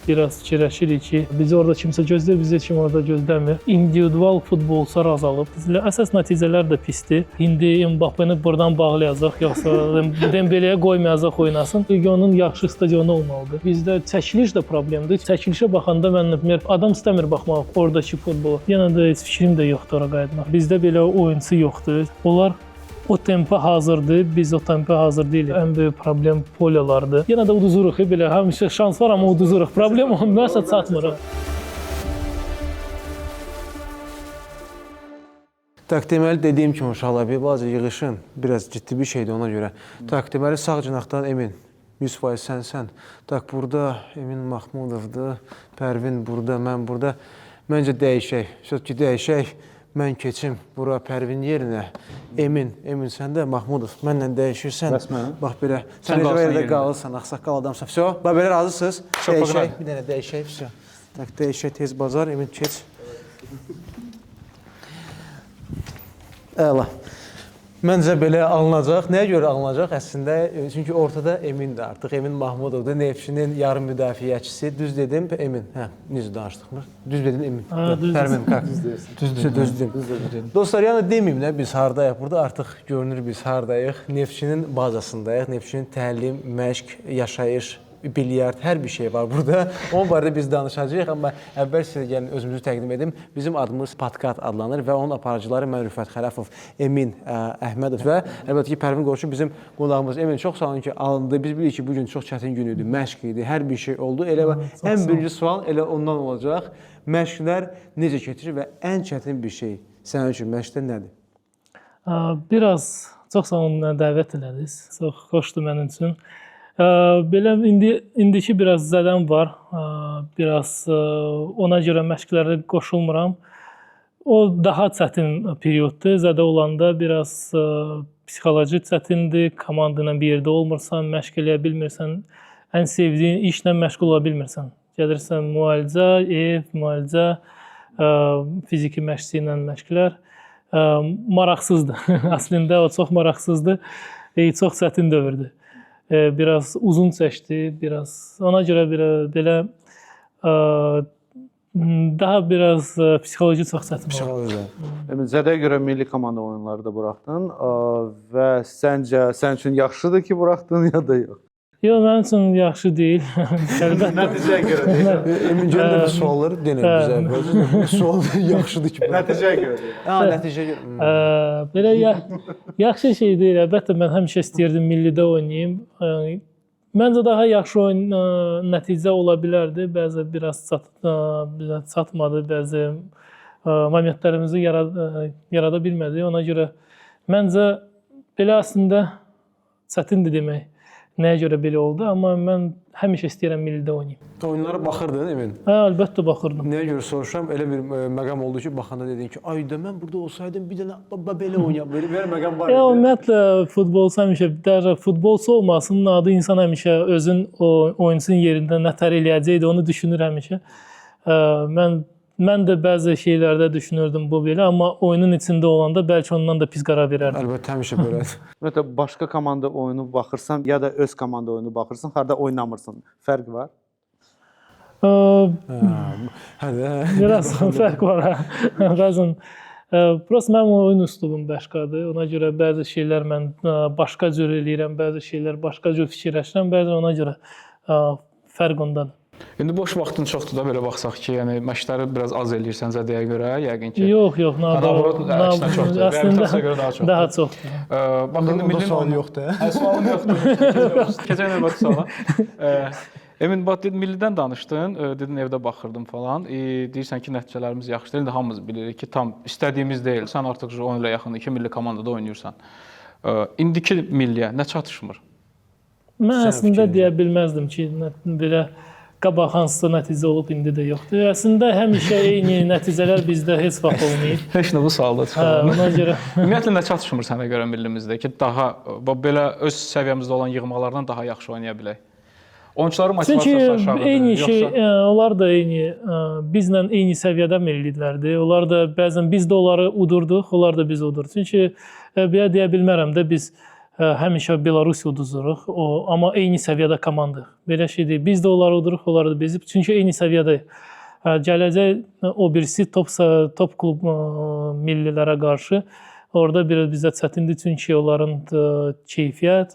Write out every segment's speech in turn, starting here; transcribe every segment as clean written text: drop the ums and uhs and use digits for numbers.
biraz fikirləşirik ki, bizi orada kimsə gözləyir, bizi heç kim orada gözləmir. İndividual futbolçular azalıb. Əsas nəticələr də pisdir. İndi Mbappeni buradan bağlayacaq, yoxsa Dembeleyə qoymayacaq oynasın. Regionun yaxşı stadionu olmalıdır. Bizdə çəkiliş də problemdir. Çəkilişə baxanda mən adam istəmir baxmaq oradakı futbola. Yenə də heç fikrim də yoxdur ora qayıtmaq. Bizdə belə oyunçu yoxdur. Onlar o tempə hazırdır, biz o tempə hazır deyilik. Ən böyük problem polyalardır. Yenə də uduzuruq, belə həmişə şans var, amma uduzuruq. Problem olmasa çatmır. Tak, deməli, dediyim kimi uşaqlar, bir bazı yığışın, biraz ciddi bir şeydir ona görə. Tak, deməli, sağ cinaqdan Emin, 100% sənsən. Tak, burada Emin Mahmudovdur, Pərvin burada, mən burada. Məncə dəyişək, söz-ki dəyişək. Mən keçim bura Pərvin yerinə. Emin sən də Mahmudov, mənlə dəyişirsən. Bəs mən? Bax belə, sən necə yerdə qalırsan, ağsaqqal adamsan. Vəsə, bax belə razısınız? Dəyişək, bir dənə dəyişək, vəsə. Tak, dəyişək, tez bazar, Emin keç. Əla. Məncə belə alınacaq. Nəyə görə alınacaq? Əslində, çünki ortada Emindir artıq. Emin Mahmudovdur, Neftçinin yarım müdafiəçisi. Düz dedim, Emin. Hə, necə danışdıq mı? Düz dedim, Emin. Pərvin, qalq. Düz dedim. Dostlar, yəni deməyim də biz hardayıq. Burada artıq görünür biz hardayıq. Neftçinin bazasındayıq. Neftçinin təlim, məşq, yaşayış, bilyard, hər bir şey var burada. Onun barədə biz danışacağıq, amma əvvəl sizə gəlin özümüzü təqdim edim. Bizim adımız Podkast adlanır və onun aparıcıları mən Rüfət Xələfov, Emin Əhmədov və əlbəttə ki, Pərvin Qoçu bizim qonağımız. Emin, çox sağ olun ki, alındı. Biz bilirik ki, bugün çox çətin gün idi, məşq idi, hər bir şey oldu. Elə ən birinci sual elə ondan olacaq. Məşqlər necə keçir və ən çətin bir şey sənin üçün məşqdə nədir? Biraz, çox sağ olun, dəvət elədiniz. Çox xoşdur mənim üçün. Belə indiki biraz zədəm var, biraz ona görə məşqlərə qoşulmuram. O daha çətin perioddur, zədə olanda biraz psixoloji çətindir, komanda ilə bir yerdə olmursan, məşq eləyə bilmirsən, ən sevdiyin işlə məşğul ola bilmirsən. Gəlirsən müalicə, ev, müalicə, fiziki məşqçi ilə məşqlər maraqsızdır. Əslində o çox maraqsızdır, çox çətin dövrdür. Biraz uzun çəkdi, ona görə belə daha biraz psixoloji çox çətin. Zədəyə görə milli komanda oyunları da buraxdın və səncə sənin üçün yaxşıdır ki, buraxdın ya da yox? Yox, mənim üçün yaxşı deyil. Nəticəyə görə deyil. Emin göndə bir sualları denir bizə. Sual yaxşıdır ki, nəticəyə görə deyil. Nəticəyə görə. Belə yaxşı şey deyil. Əlbəttə, mən həmişə istəyirdim millidə oynayayım. Məncə daha yaxşı nəticə ola bilərdi. Bəzi biraz çatmadı, bəzi momentlərimizi yarada bilmədi. Ona görə məncə belə əslində çətindir demək. Nəyə görə belə oldu, amma mən həmişə istəyirəm millidə oynayayım. Oyunlara baxırdın, Emin? Hə, əlbəttə baxırdım. Nəyə görə soruşuram? Elə bir məqam oldu ki, baxanda dedin ki, ayda mən burada olsaydım bir dənə belə oynayam. Belə məqam var idi. Ümumiyyətlə, futbolçu həmişə, futbolçu olmasının adı insan həmişə özün oyunçunun yerində nətər eləyəcəkdi, onu düşünür həmişə. Mən də bəzi şeylərdə düşünürdüm bu belə, amma oyunun içində olanda bəlkə ondan da pis qərar verərdim. Əlbəttə, həmişə belədir. Ümumiyyətlə, başqa komanda oyunu baxırsan ya da öz komanda oyunu baxırsan, harada oynamırsan, fərq var? Biraz fərq var. Bəzən, prosta mənim oyun üslubum başqadır. Ona görə bəzi şeylər mən başqa cür eləyirəm, bəzi şeylər başqa cür fikirləşirəm, bəzi ona görə fərq ondadır. İndi boş vaxtın çoxdur da belə baxsaq ki, yəni məşqləri biraz az eləyirsən Zədəyə görə, yəqin ki. Yox, əksinə çoxdur. Reabilitasiyaya görə daha çoxdur. Daha çoxdur. Bax, indi millin sual yoxdur. Sualım yoxdur. Keçən növbəti suala. Emin, bax, millidən danışdın, dedin evdə baxırdım falan. Deyirsən ki, nəticələrimiz yaxşıdır. İndi hamımız bilirik ki, tam istədiyimiz deyil. Sən artıq 10 ilə yaxın 2 milli komandada oynayırsan. İndiki milliyə nə çatışmır? Mən əslində deyə bilməzdim ki, belə qabaq hansısa nəticə olub, indi də yoxdur. Əslində, həmişə eyni nəticələr bizdə heç vaxt olmayıb. Heç nə bu sualda çıxarım. Ona görə. Ümumiyyətlə, nə çatışmır sənə görə millimizdə ki, daha belə öz səviyyəmizdə olan yığmalardan daha yaxşı oynaya bilək? Oyunçuların motivasiyası aşağıdır. Çünki eyni şey, onlar da eyni, bizlə eyni səviyyədə millidirlərdi. Onlar da bəzən biz də onları udurduq, onlar da biz udurduq. Çünki belə deyə bilmərəm də biz həmişə Belarus uduzuruq. Amma eyni səviyyədə komandayıq. Belə şeydir. Biz də onları uduruq, onlar da bizi. Çünki eyni səviyyədəyik. Gələcək o birisi top klub millilərə qarşı orada biraz bizə çətindir. Çünki onların keyfiyyət,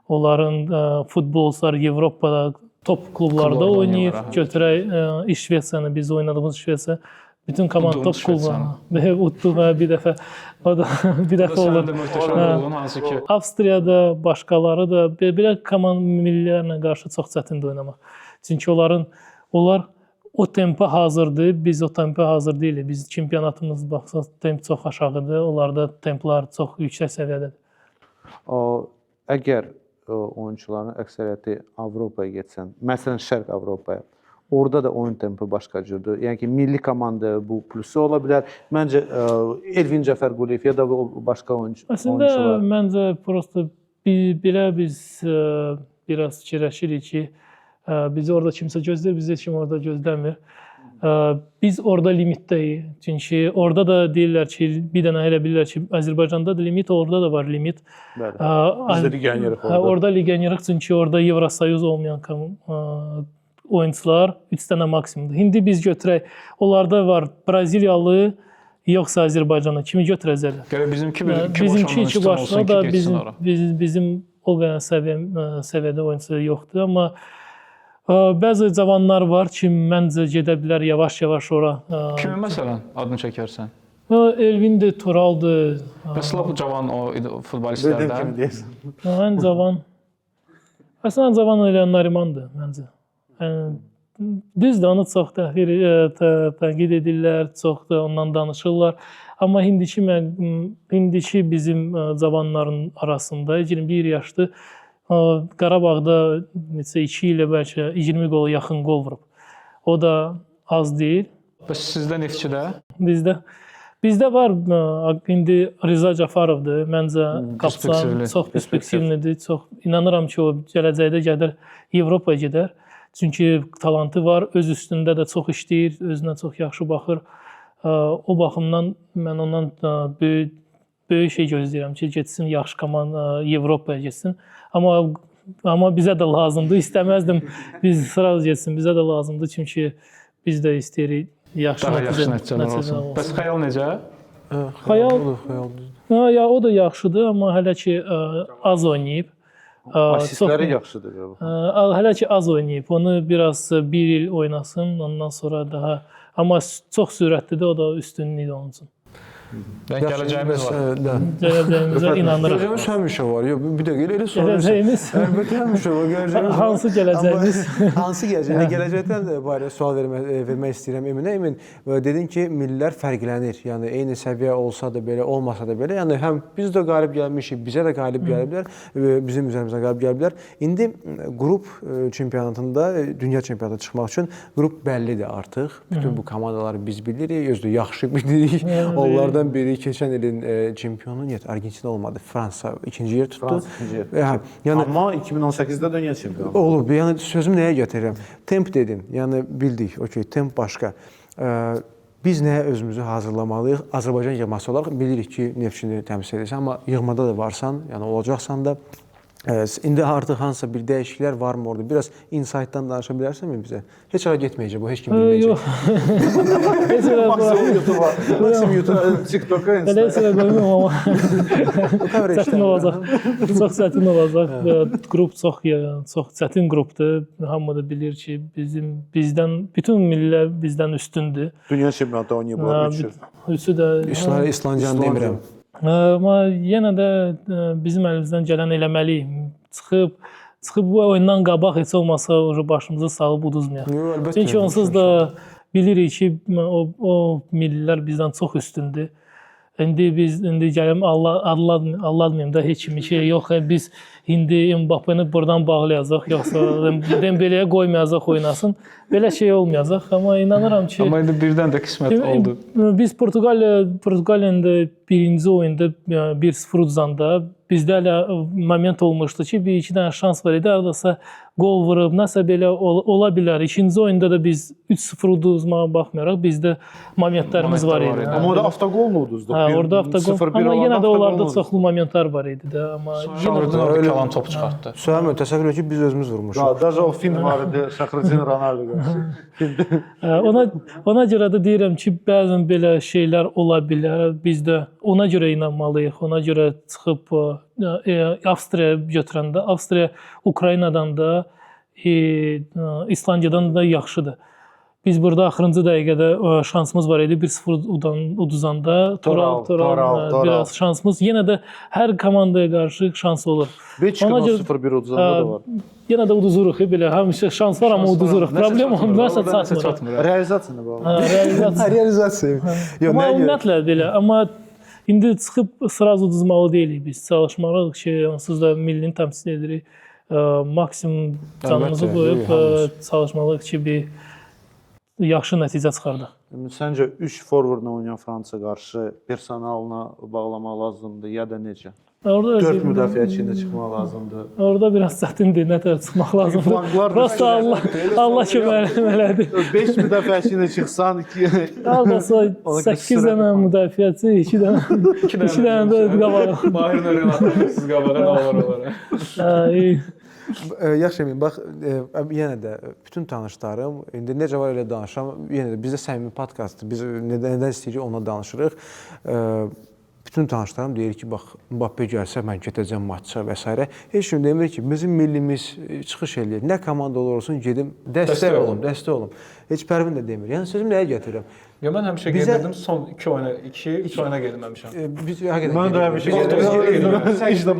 onların futbolçular Avropada top klublarda oynayır. Götürək İşveçyanı, biz oynadığımız İşveçya. Bütün komanda top klublarına. Utduq bir dəfə. O da bir dəfə olur. Hansı ki Avstriyada başqaları da belə komanda millilərlə qarşı çox çətindir oynamaq. Çünki onlar o tempə hazırdır, biz o tempə hazır deyilik. Biz çempionatımız baxsaq temp çox aşağıdır, onlarda templər çox yüksək səviyyədədir. Əgər oyunçuların əksəriyyəti Avropaya getsən, məsələn Şərq Avropaya, orada da oyun tempi başqa cürdür. Yəni ki, milli komanda bu plusu ola bilər. Məncə Elvin Cəfərquliyev ya da başqa oyunçular. Əslində məncə prosta belə biz biraz fikirləşirik ki, bizi orada kimsə gözləyir, bizi heç kim orada gözləmir. Biz orada limitdəyik. Çünki orada da deyirlər ki, bir dənə elə bilirlər ki, Azərbaycanda da limit, orada da var limit. Bəli. Biz də legionerıq orada. Orada legionerıq çünki orada Evrosayuz olmayan oyunçular 3 dənə maksimumdur. İndi biz götürək, onlarda var Braziliyalı, yoxsa Azərbaycanlı kimi götürəcəklər. Görə bizimki bizimki iki başına da bizim o qədər səviyyədə oyunçu yoxdur, amma bəzi cavanlar var ki, məncə gedə bilər yavaş-yavaş ora. Kimi məsələn adını çəkərsən? Elvindir, Turaldır. Bəs lap cavan o futbolistlərdən. Ən cavan. Əslən cavan elə Narimandır məncə. Düzdür, onu çox tənqid edirlər, çox da ondan danışırlar. Amma indiki bizim cavanların arasında 21 yaşlı Qarabağda neçə 2 ilə bəlkə 20 qola yaxın qol vurub. O da az deyil. Bəs sizdə Neftçidə? Bizdə var indi Rıza Cəfarovdur. Məncə qapıçı çox perspektivlidir. Çox inanıram ki, o gələcəkdə gedər Avropaya gedər. Çünki talantı var, öz üstündə də çox işləyir, özünə çox yaxşı baxır. O baxımdan mən ondan böyük şey gözləyirəm ki, getsin yaxşı komanda Avropaya getsin. Amma bizə də lazımdır. İstəməzdim biz sırası getsin. Bizə də lazımdır çünki biz də istəyirik yaxşı nəticələr olsun. Bəs Xəyal necə? Xəyal o da yaxşıdır, amma hələ ki az oynayıb. Asistləri yaxşıdır. Hələ ki az oynayıb. Onu biraz bir il oynasın, ondan sonra daha. Amma çox sürətlidir, o da üstünlükdir onun üçün. Gələcəyimiz var. Gələcəyimizə inanırıq. Gələcəyimiz həmişə var. Bir dəqiqə elə soruşursan. Gələcəyimiz? Əlbəttə həmişə var. Gələcəyimiz var. Hansı gələcəyimiz? Hansı gələcək? Gələcəkdən barədə sual vermək istəyirəm Eminə. Emin, dedin ki, millilər fərqlənir. Yəni eyni səviyyə olsa da belə, olmasa da belə. Yəni həm biz də qalib gəlmişik, bizə də qalib gələ bilər, bizim üzərimizə qalib gələ bilər. İndi qrup çempionatında, dünya çempionatına çıxmaq üçün qrup bəllidir artıq. Bütün bu komandaları biz bilirik, özdə yaxşı bilirik. Onlardan biri keçən ilin çempionu Argentina olmadı. Fransa ikinci yer tutdu. Yəni amma 2018-də dünya çempionu olub. Yəni sözümü nəyə gətirirəm? Temp dedin. Yəni bildik, okey, temp başqa. Biz nəyə özümüzü hazırlamalıyıq? Azərbaycan yığması olaraq bilirik ki, Neftçini təmsil edirsən, amma yığmada da varsan, yəni olacaqsan da indi artıq hansısa bir dəyişikliklər varmı orada? Biraz insight-dan danışa bilərsənmi bizə? Heç ara getməyəcək, bu heç kim bilməyəcək. Maksimum YouTube, TikTok-a, Instagram. Elə heç ara qoymam, amma çətin olacaq. Çox çətin olacaq. Qrup çox çətin qrupdur. Hamı da bilir ki, bütün millilər bizdən üstündür. Dünya çempionatı oynayıblar, üçü də. İslandiyanı demirəm. Amma yenə də bizim əlimizdən gələn eləməliyik. Çıxıb bu oyundan qabaq heç olmasa başımızı salıb uduzmayaq. Çünki onsuz da bilirik ki, o millilər bizdən çox üstündür. İndi gələm adlamayım da heç kimi şey yox. Biz indi Mbappeni buradan bağlayacaq, yoxsa Dembeleyə qoymayacaq oynasın. Belə şey olmayacaq, amma inanıram ki... Amma indi birdən də qismət oldu. Biz Portuqaliyada birinci oyunda 1-0 uduzanda bizdə elə moment olmuşdu ki, bir iki dənə şans var idi. Hardasa qol vurub, nəsə belə ola bilər. İkinci oyunda da biz 3-0 uduzmağa baxmayaraq bizdə momentlərimiz var idi. Amma orada avtoqol mu uduzduq? Hə, orada avtoqol. Amma yenə də onlarda çoxlu momentlər var idi də. Amma yenə də orada kalan top çıxartdı. Söhəmə təsəvvür et ki, biz özümüz vurmuşuq. Даже o film var idi, Şakrıcın Ronaldo qarşı. ona görə də deyirəm ki, bəzən belə şeylər ola bilər. Biz də ona görə inanmalıyıq. Ona görə çıxıb Avstriya götürəndə, Avstriya Ukraynadan da, İslandiyadan da yaxşıdır. Biz burada axırıncı dəqiqədə şansımız var idi 1-0 uduzanda. Toral biraz şansımız. Yenə də hər komandaya qarşı şans olur. Belçikada 0-1 uduzanda da var. Yenə də uduzuruq belə. Həmişə şans var amma uduzuruq. Problem olmasa çatmır. Realizasiyana bağlı. Realizasiya. Amma ümumiyyətlə belə. Amma indi çıxıb sıraz uduzmalı deyilik biz. Çalışmalıyıq ki, onsuz da millini təmsil edirik. Maksimum canımızı qoyub çalışmalıyıq ki, bir yaxşı nəticə çıxardıq. Səncə 3 forvardla oynayan Fransa qarşı personalına bağlamaq lazımdır ya da necə? 4 müdafiəçi ilə çıxmaq lazımdır. Orada biraz çətindir, nətər çıxmaq lazımdır. Prosta Allah kömək elədi. 5 müdafiəçi ilə çıxsan, 2 8 dənə müdafiəçi, 2 dənə də qabağa. Mahir Nurullah qabağa nə olur olar. Yaxşı Emin, bax yenə də bütün tanışlarım indi necə var elə danışam. Yenə də bizdə səmimi podkastdır. Biz nədən istəyirik ona danışırıq. Bütün tanışlarım deyir ki, bax Mbappe gəlsə mən gedəcəm maçça və s. Heç kim demir ki, bizim millimiz çıxış eləyir. Nə komanda olursun gedim dəstək olum. Heç Pərvin də demir. Yəni sözüm nəyə gətirirəm? Ya mən həmişə gedirdim son 3 oyuna getməmişəm. Biz həqiqətən mən də həmişə gedirdim. İşdə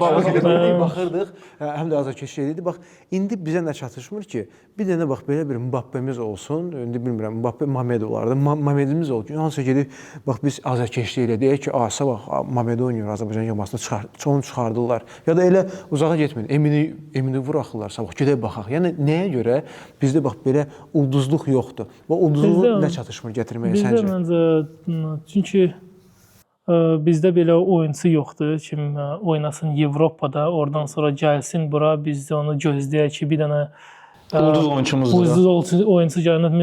baxırdıq. Həm də azarkeşlik edirdi. Bax indi bizə nə çatışmır ki, bir dənə bax belə bir Mbappemiz olsun. İndi bilmirəm Mbappe Mamed olardı. Mamedimiz oldu ki, hansısa gedib bax biz azarkeşlik elə deyək ki, sabah Mamed oynayır Azərbaycan yamasına onu çıxardırlar. Ya da elə uzağa getməyin. Emini vuraxırlar sabah gedib baxaq. Yəni nəyə görə bizdə bax belə ulduzluq yoxdur. Və ulduzluğu nə çatışmır gətirməyə səncə? Bizdə məncə çünki bizdə belə oyunçu yoxdur. Kim oynasın Avropada, oradan sonra gəlsin bura, biz də onu gözləyək ki, bir dənə ulduz oyunçumuzdur. Ulduz oyunçu gələn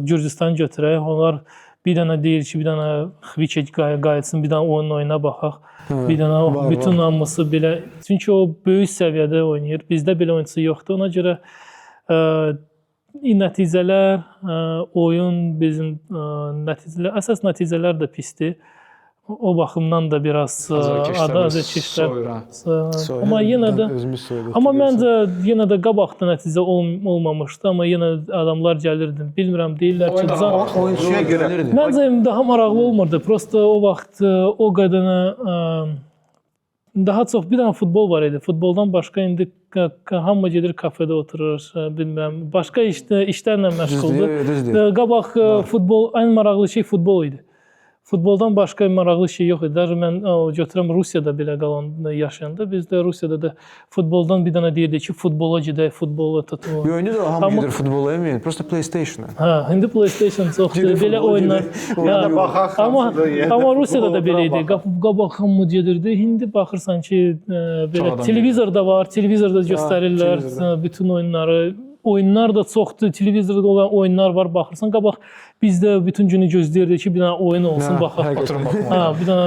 Gürcüstan götürək. Onlar bir dənə deyir ki, bir dənə Xviçek qayıtsın, bir dənə oyun oyuna baxaq. Bir dənə bütün hamısı belə. Çünki o böyük səviyyədə oynayır. Bizdə belə oyunçu yoxdur. Ona görə nəticələr, oyun bizim nəticələr, əsas nəticələr də pisdir. O baxımdan da biraz azarkeşlər. Amma yenə də məncə yenə də qabaqda nəticə olmamışdı, amma yenə adamlar gəlirdi. Bilmirəm deyirlər ki, oyunçuya görəlirdi. Məncə daha maraqlı olmurdu. Prosta o vaxt o qədənə daha çox bir dənə futbol var idi. Futboldan başqa indi hamı gedir kafedə oturur, bilmirəm, başqa işlərlə məşğuldur. Qabaq futbol, ən maraqlı şey futbol idi. Futboldan başqa maraqlı şey yox idi. Даже mən götürəm Rusiyada belə qalan yaşayanda, bizdə Rusiyada da futboldan bir dənə deyirdi ki, futbola gedək, futbola tutulur. Yox, indi də hamı gedir futbola yemin, prosta PlayStation-a. Hə, indi PlayStation çoxdur, belə oyunlar. Amma Rusiyada da belə idi. Qabaq hamı gedirdi. İndi baxırsan ki, belə televizorda var, televizorda göstərirlər bütün oyunları. Oyunlar da çoxdur, televizorda olan oyunlar var, baxırsan. Qabaq bizdə bütün günü gözləyirdik ki, bir dənə oyun olsun, baxaq. Bir dənə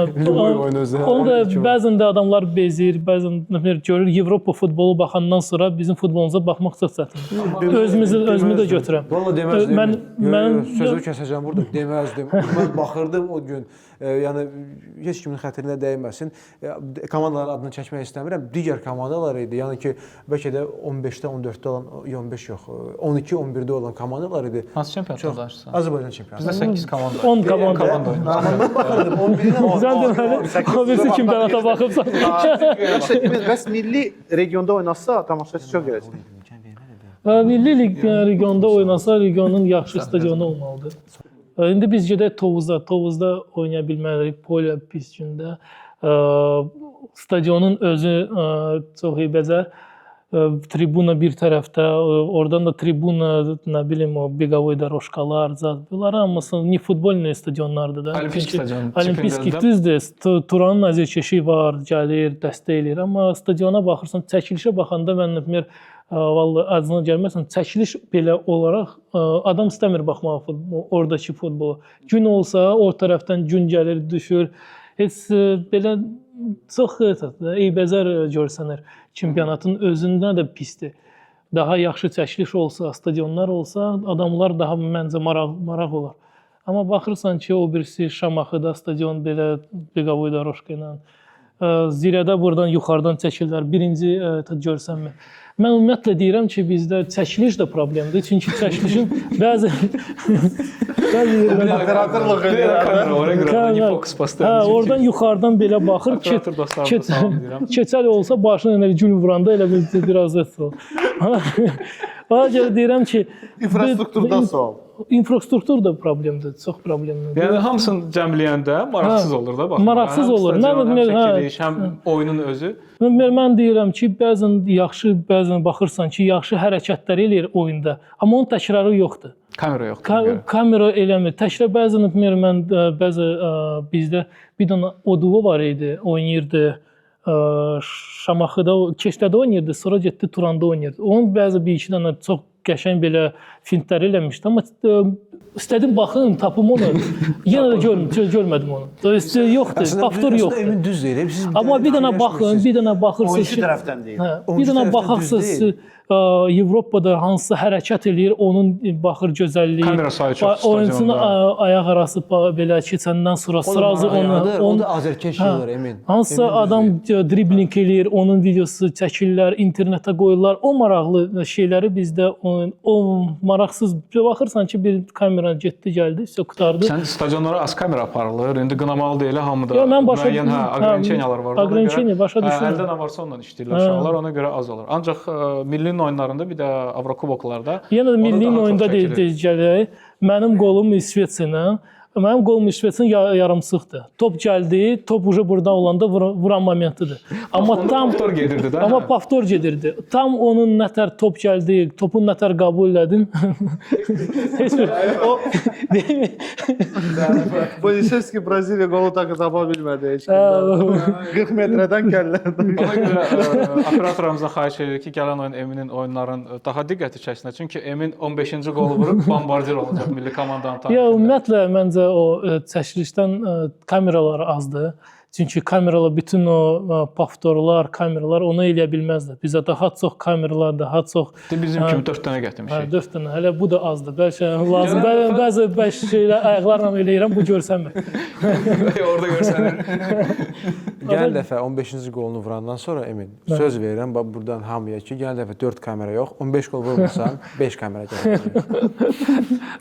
onu da bəzən də adamlar bezir, bəzən görür Avropa futbolu baxandan sonra bizim futbolumuza baxmaq çox çətindir. Özümü də götürəm. Valla deməzdim. Mən sözü kəsəcəm burada. Deməzdim. Mən baxırdım o gün. Yəni heç kimin xətrinə dəyməsin. Komandaların adını çəkmək istəmirəm. Digər komandalar idi. Yəni ki, bəlkə də 15-də, 14-də olan, 15 yox, 12-11-də olan komandalar idi. Hansı çempionatda danışırsan? Azərbaycan çempionatı. Bizdə 8 komanda. 10 komanda oynadı. Mən baxırdım 11-dən 10. Sən deməli, o birisi çempionata baxıbsan. Bəs milli regionda oynasa tamaşaçı çox gələcək. Milli regionda oynasa regionun yaxşı stadionu olmalıdır. İndi biz gedək Tovuzda. Tovuzda oynaya bilmərik. Polya pis gündə. Stadionun özü çox iyi bəzər. tribuna bir tərəfdə, oradan da tribuna, nə bilim o beqavoy doroşkalar, bunlar hamısı ni futbolni stadionlardır da. Olimpik stadion. Olimpiyski düzdür. Turanın azərkeşi var, gəlir, dəstək eləyir, amma stadiona baxırsan, çəkilişə baxanda mən nəfər vallahi acına gəlməsən, çəkiliş belə olaraq adam istəmir baxmağa oradakı futbola. Gün olsa o tərəfdən gün gəlir, düşür. Heç belə çox eybəcər görsənir. Çempionatın özündə də pisdir. Daha yaxşı çəkiliş olsa, stadionlar olsa, adamlar daha məncə maraq olar. Amma baxırsan ki, o birisi Şamaxıda stadion belə beqavoy doroşka ilə, Zirədə buradan yuxarıdan çəkirlər. Birinci görsənmir. Mən ümumiyyətlə deyirəm ki, bizdə çəkiliş də problemdir. Çünki çəkilişin bəzi Operatorluq eləyir. Oraya görə ni fokus postlayır. Oradan yuxarıdan belə baxır ki, keçəl olsa başına elə gün vuranda elə biraz etsin. Ona görə deyirəm ki, infrastrukturdan sual. İnfrastruktur da problemdir, çox problemlidir. Yəni hamısını cəmləyəndə maraqsız olur da bax. Maraqsız olur. Həm çəkiliş, həm oyunun özü. Mən deyirəm ki, bəzən yaxşı, bəzən baxırsan ki, yaxşı hərəkətlər eləyir oyunda, amma onun təkrarı yoxdur. Kamera yoxdur. Kamera eləmir. Təkrar bəzən mən bizdə bir dənə Oduvo var idi, oynayırdı. Şamaxıda, Keşlədə oynayırdı, sonra getdi Turanda oynayırdı. Onun bəzi bir-iki dənə çox qəşəng belə fintlər eləmişdi, amma istədim baxım, tapım onu. Yenə də görmədim onu. Yoxdur, faktor yoxdur. Əmin düz deyir. Amma bir dənə baxın, bir dənə baxırsınız. Oyuncu tərəfdən deyil. Bir dənə baxırsınız. Avropada hansısa hərəkət eləyir, onun baxır gözəlliyi. Kamera sayı çox oyunçunun ayaq arası belə keçəndən sonra sırası onu da azərkeş eləyir Emin. Hansısa adam dribling eləyir, onun videosu çəkirlər, internetə qoyurlar. O maraqlı şeyləri bizdə o maraqsız baxırsan ki, bir kamera getdi, gəldi, isə qurtardı. Sən stadionlara az kamera aparılır. İndi qınamalı deyil, hamıda müəyyən aqrançeniyalar var. Aqrançeniya başa düşürəm. Əldə nə varsa ondan işləyirlər uşaqlar, ona görə az olur. Ancaq milli oyunlarında bir də Avrokuboklarda yenə də milli oyunda deyəcək. Mənim qolum İsveçlə. Mənim qolum İsveçin yarımsıqdır. Top gəldi, top ucu buradan olanda vuran momentidir. Amma tam paftor gedirdi də. Amma paftor gedirdi. Tam onun nətər top gəldi, topun nətər qəbul elədin. Heç bir o deyil. Bolişevski Braziliya qolu tapa bilmədi heç kim. 40 metrədən gəllərdi. Ona görə operatorumuza xahiş edirik ki, gələn oyun Eminin oyunların daha diqqəti çəksin. Çünki Emin 15-ci qolu vurub bombardier olacaq milli komandanın tarixində. Ümumiyyətlə məncə o çəkilişdən kameralar azdır. Çünki kameralar, bütün o paftorlar, kameralar onu eləyə bilməzlər. Bizə daha çox kameralar, daha çox... Bizim kimi 4 dənə gətirmişik. 4 dənə. Hələ bu da azdır. Bəlkə lazım. Bəzi şeylər ayaqlarla eləyirəm, bu görsənmir. Orada görsənir. Gələn dəfə 15-ci qolunu vurandan sonra Emin, söz verirəm, buradan hamıya ki, gələn dəfə 4 kamera yox, 15 qol vurmursan, 5 kamera gələcək.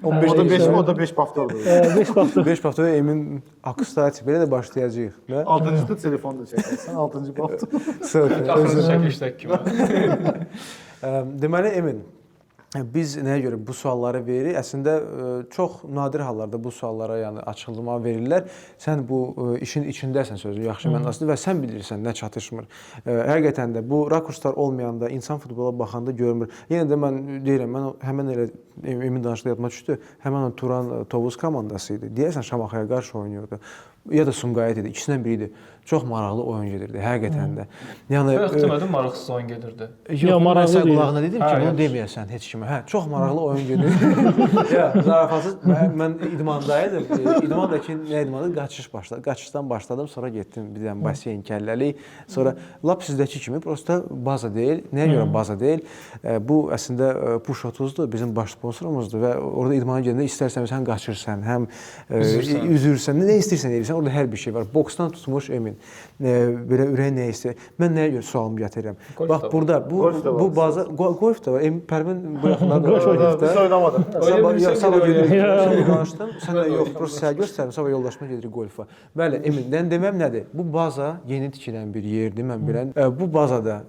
O da 5 paftordur. 5 paftor. 5 paftor Emin akustat belə də başlayacağıq. 6-cı telefonu da çəkərsən, 6-cı paftor. Axırıncı çəkilişdəki kimi. Deməli Emin, biz nəyə görə bu sualları veririk? Əslində çox nadir hallarda bu suallara yəni açıqlama verirlər. Sən bu işin içindəsən sözü yaxşı mənasında və sən bilirsən nə çatışmır. Həqiqətən də bu rakurslar olmayanda insan futbola baxanda görmür. Yenə də mən deyirəm, mən həmin elə Emin danışdığı yadıma düşdü. Həmin o Turan Tovuz komandası idi. Deyəsən Şamaxıya qarşı oynayırdı. Ya da Sumqayıt idi. İkisindən biri idi. Çox maraqlı oyun gedirdi həqiqətən də. Yəni Xəttəmədən maraqsız oyun gedirdi. Yox, maraqlı qulağına dedim ki, bunu deməyəsən heç kimə. Hə, çox maraqlı oyun gedirdi. Ya, zarafatsız mən idmandaydım. İdmandakı nə idmanı? Qaçışdan başladım, sonra getdim bir dənə baseyn kəlləli. Sonra lap sizdəki kimi prosta baza deyil. Nəyə görə baza deyil? Bu əslində Push 30-dur, bizim baş sponsorumuzdur və orada idmana gedəndə istərsən sən qaçırsan, həm üzürsən, nə istəyirsən edirsən. Orada hər bir şey var. Boksdan tutmuş Emin. Belə ürəyin nə istəyir? Mən nəyə görə sualımı gətirirəm? Bax burada bu baza golf da var. Emin Pərvin bu yaxınlarda golf Biz oynamadıq. Sabah gedirik. Danışdım. Sən də yox, prosta səhər göstərim. Sabah yoldaşıma gedirik golfa. Bəli, Emin, deməm nədir? Bu baza yeni tikilən bir yerdir, mən bilən. Bu bazada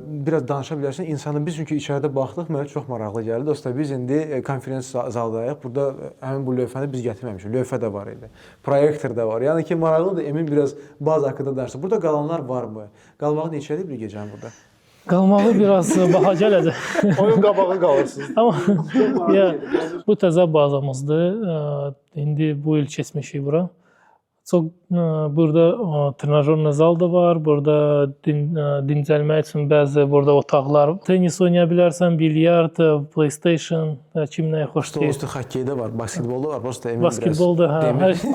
biraz danışa bilərsən. İnsanın biz çünki içəridə baxdıq, mənə çox maraqlı gəldi. Dostlar, biz indi konferens zaldayıq. Burada həmin bu lövhəni biz gətirməmişik. Lövhə də var idi. Proyektor da var. Yəni ki, maraqlıdır. Emin biraz baza haqqında danışdı. Burada qalanlar varmı? Qalmağı neçədir bir gecəni burada? qalmağı biraz baha gələcək. Oyun qabağı qalırsınız. Amma ya bu təzə bazamızdır. İndi bu il keçmişik bura. Çox burada trenajyorlu zal da var. Burada dincəlmək üçün bəzi burada otaqlar. Tennis oynaya bilərsən, bilyard, PlayStation, kim nəyə xoşlayır. Stolüstü xokkey də var, basketbolda var. Prosta Emin Basketbolda, hə.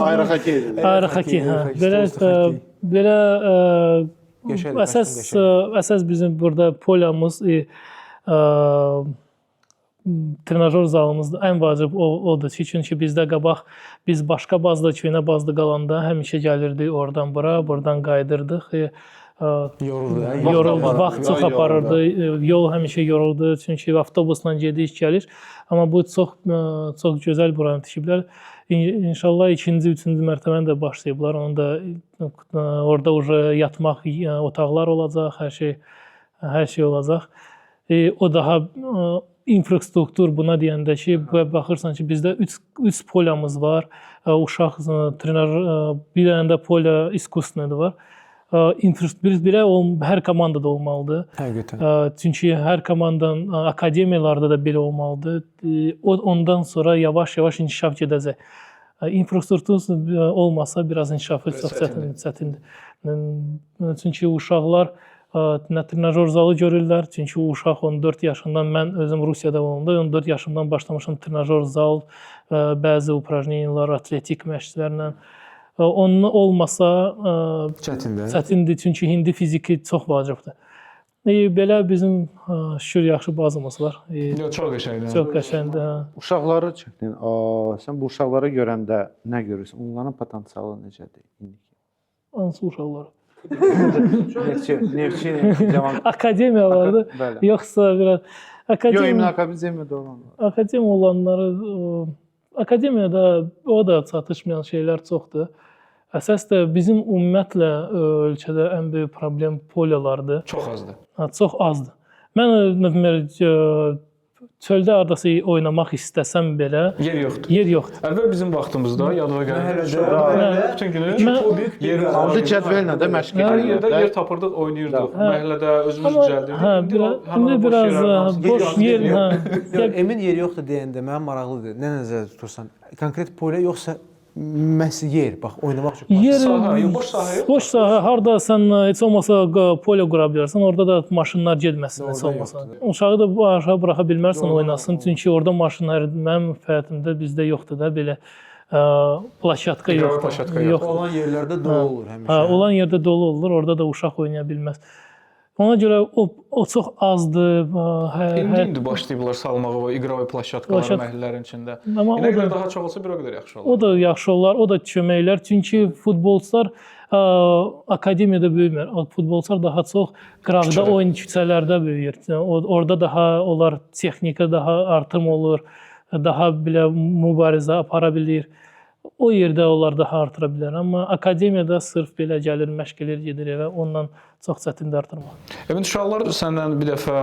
Ayrı xokey. Ayrı xokkey, hə. Belə əsas bizim burada polyamız, trenajyor zalımızda ən vacib odur ki, çünki bizdə qabaq biz başqa bazda, köhnə bazda qalanda həmişə gəlirdik oradan bura, buradan qayıdırdıq. Yoruldu, vaxt çox aparırdı, yol həmişə yoruldu, çünki avtobusla gedirik, gəlir. Amma bu çox gözəl buranı tikiblər. İnşallah 2-ci, 3-cü mərtəbəni də başlayıblar. Onu da orada yatmaq otaqlar olacaq, hər şey olacaq. O daha infrastruktur buna deyəndə ki, baxırsan ki, bizdə 3 polyamız var. Uşaq trenajyor, bir dənə də polya iskusnədir var. Belə hər komandada olmalıdır. Həqiqətən. Çünki hər komandanın akademiyalarda da belə olmalıdır. Ondan sonra yavaş-yavaş inkişaf gedəcək. İnfrastruktur olmasa biraz inkişafı çox çətindir. Çünki uşaqlar nə trenajyor zalı görürlər. Çünki uşaq 14 yaşından, mən özüm Rusiyada olanda 14 yaşımdan başlamışam trenajyor zal, bəzi uprajneniyalar, atletik məşqlərlə. Onun olmasa çətindir, çünki hindi fiziki çox vacibdir. Belə bizim şükür yaxşı bazamız var. Çox qəşəngdir. Çox qəşəngdir. Uşaqları çəkdin. Sən bu uşaqları görəndə nə görürsən? Onların potensialı necədir indiki? Hansı uşaqlar? Neftçi, cavan. Akademiyalarda, yoxsa biraz Akademiyada olanlar. Akademiya olanları, akademiyada o da çatışmayan şeylər çoxdur. Əsas da bizim ümumiyyətlə ölkədə ən böyük problem polyalardır. Çox azdır. Çox azdır. Mən çöldə hardasa oynamaq istəsəm belə yer yoxdur. Əvvəl bizim vaxtımızda yadıma gəlir. Bütün günü yer Aldı cədvəllə də məşq hər yerdə edirdik. yer tapırdıq, oynayırdıq. Məhəllədə özümüz düzəldirdik. İndi biraz boş yer. Emin yer yoxdur deyəndə mənə maraqlıdır. Nə nəzərdə tutursan? Konkret polya yoxsa məhz yer, bax oynamaq üçün. Yer, boş sahə. Boş sahə, harda sən heç olmasa polya qura bilərsən, orada da maşınlar getməsin heç olmasa. Uşağı da aşağı buraxa bilmərsən, oynasın. Çünki orada maşınlar mənim həyatımda bizdə yoxdur da belə plaşatka yoxdur. Olan yerlərdə dolu olur həmişə. Hə, olan yerdə dolu olur, orada da uşaq oynaya bilməz. Ona görə o çox azdır. İndi başlayıblar salmağa və iqra plaşatkaları məhəllələrin içində. Nə qədər daha çox olsa bir o qədər yaxşı olar. O da yaxşı olar, o da köməklər. Çünki futbolçular akademiyada böyümür. Futbolçular daha çox qıraqda oyun küçələrdə böyüyür. Orada daha onlar texnika daha artım olur, daha belə mübarizə apara bilir. O yerdə onlar daha artıra bilər. Amma akademiyada sırf belə gəlir, məşq edir, gedir evə, ondan çox çətindir artırmaq. Emin, uşaqlar səndən bir dəfə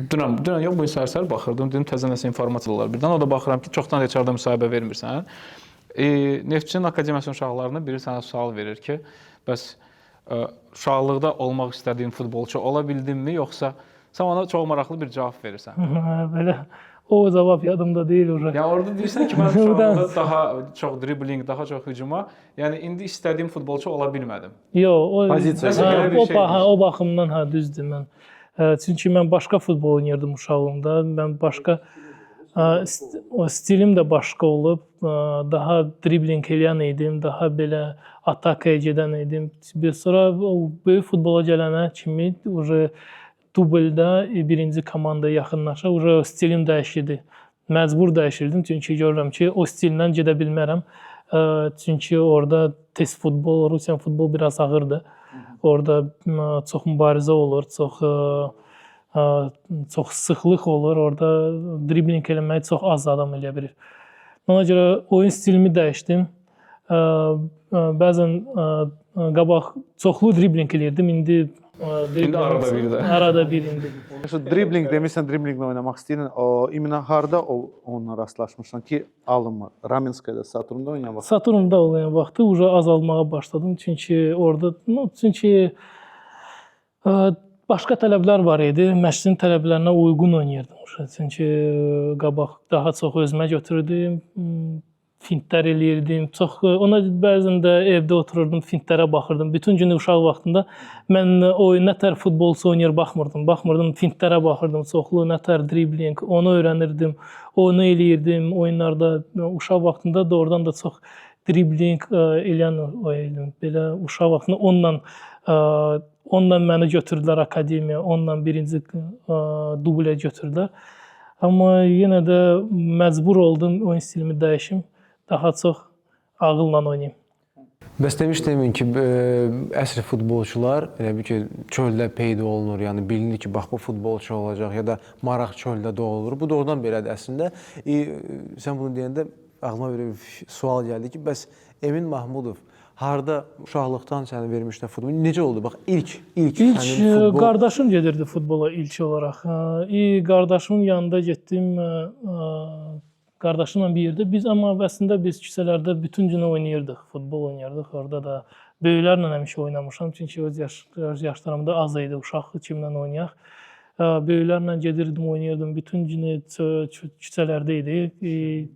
dünən yox, bu gün səhər baxırdım, dedim təzə nəsə informasiyalar birdən. O da baxıram ki, çoxdan heç arada müsahibə vermirsən. Neftçinin akademiyasının uşaqlarına biri sənə sual verir ki, bəs uşaqlıqda olmaq istədiyin futbolçu ola bildinmi, yoxsa sən ona çox maraqlı bir cavab verirsən? Belə o cavab yadımda deyil orada. Ya orada deyirsən ki, mən uşaqlıqda daha çox dribling, daha çox hücuma, yəni indi istədiyim futbolçu ola bilmədim. Yox, o baxımdan düzdür mən. Çünki mən başqa futbol oynayırdım uşaqlığımda. Mən başqa stilim də başqa olub. Daha dribling eləyən idim, daha belə atakaya gedən idim. Sonra böyük futbola gələnə kimi dublda birinci komandaya yaxınlaşa stilim dəyişirdi. Məcbur dəyişirdim, çünki görürəm ki, o stillə gedə bilmərəm. Çünki orada tez futbol, Rusiyan futbol biraz ağırdır. Orada çox mübarizə olur, çox sıxlıq olur. Orada dribling eləməyi çox az adam eləyə bilir. Ona görə oyun stilimi dəyişdim. Bəzən qabaq çoxlu dribling eləyirdim, indi arada bir də. Arada bir indi. Dribling demirsən, driblinglə oynamaq istəyirsən. İmina harda onunla rastlaşmışsan ki, alınma? Ramenskayda, Saturn'da oynayan vaxt. Saturn'da oynayan vaxtı azalmağa başladım. Çünki orada, başqa tələblər var idi. Məşqçinin tələblərinə uyğun oynayırdım. Çünki qabaq daha çox özümə götürürdüm, fintlər eləyirdim. Ona bəzən də evdə otururdum, fintlərə baxırdım. Bütün günü uşaq vaxtında mən nətər futbolçu oynayır baxmırdım. Baxmırdım, fintlərə baxırdım. Çoxlu nətər dribling, onu öyrənirdim. Onu eləyirdim oyunlarda. Uşaq vaxtında doğrudan da çox dribling eləyən oyunum. Belə uşaq vaxtında onunla məni götürdülər akademiyaya, onunla birinci dublə götürdülər. Amma yenə də məcbur oldum oyun stilimi dəyişim, daha çox ağılla oynayım. Bəs demişdim ki, əsr futbolçular elə bir ki, çöldə peyda olunur, yəni bilinir ki, bax bu futbolçu olacaq ya da maraq çöldə doğulur. Bu doğrudan belədir əslində. Sən bunu deyəndə ağlıma belə bir sual gəldi ki, bəs Emin Mahmudov harda uşaqlıqdan səni vermişlər futbol? Necə oldu? Bax ilk sənin futbol... Qardaşım gedirdi futbola ilk olaraq. Qardaşımın yanında getdim. Qardaşımla bir yerdə amma əslində biz küçələrdə bütün gün oynayırdıq, futbol oynayırdıq. Orada da böyüklərlə həmişə oynamışam. Çünki öz yaşlarımda az idi uşaq kimlə oynayaq. Böyüklərlə gedirdim, oynayırdım. Bütün günü küçələrdə idi.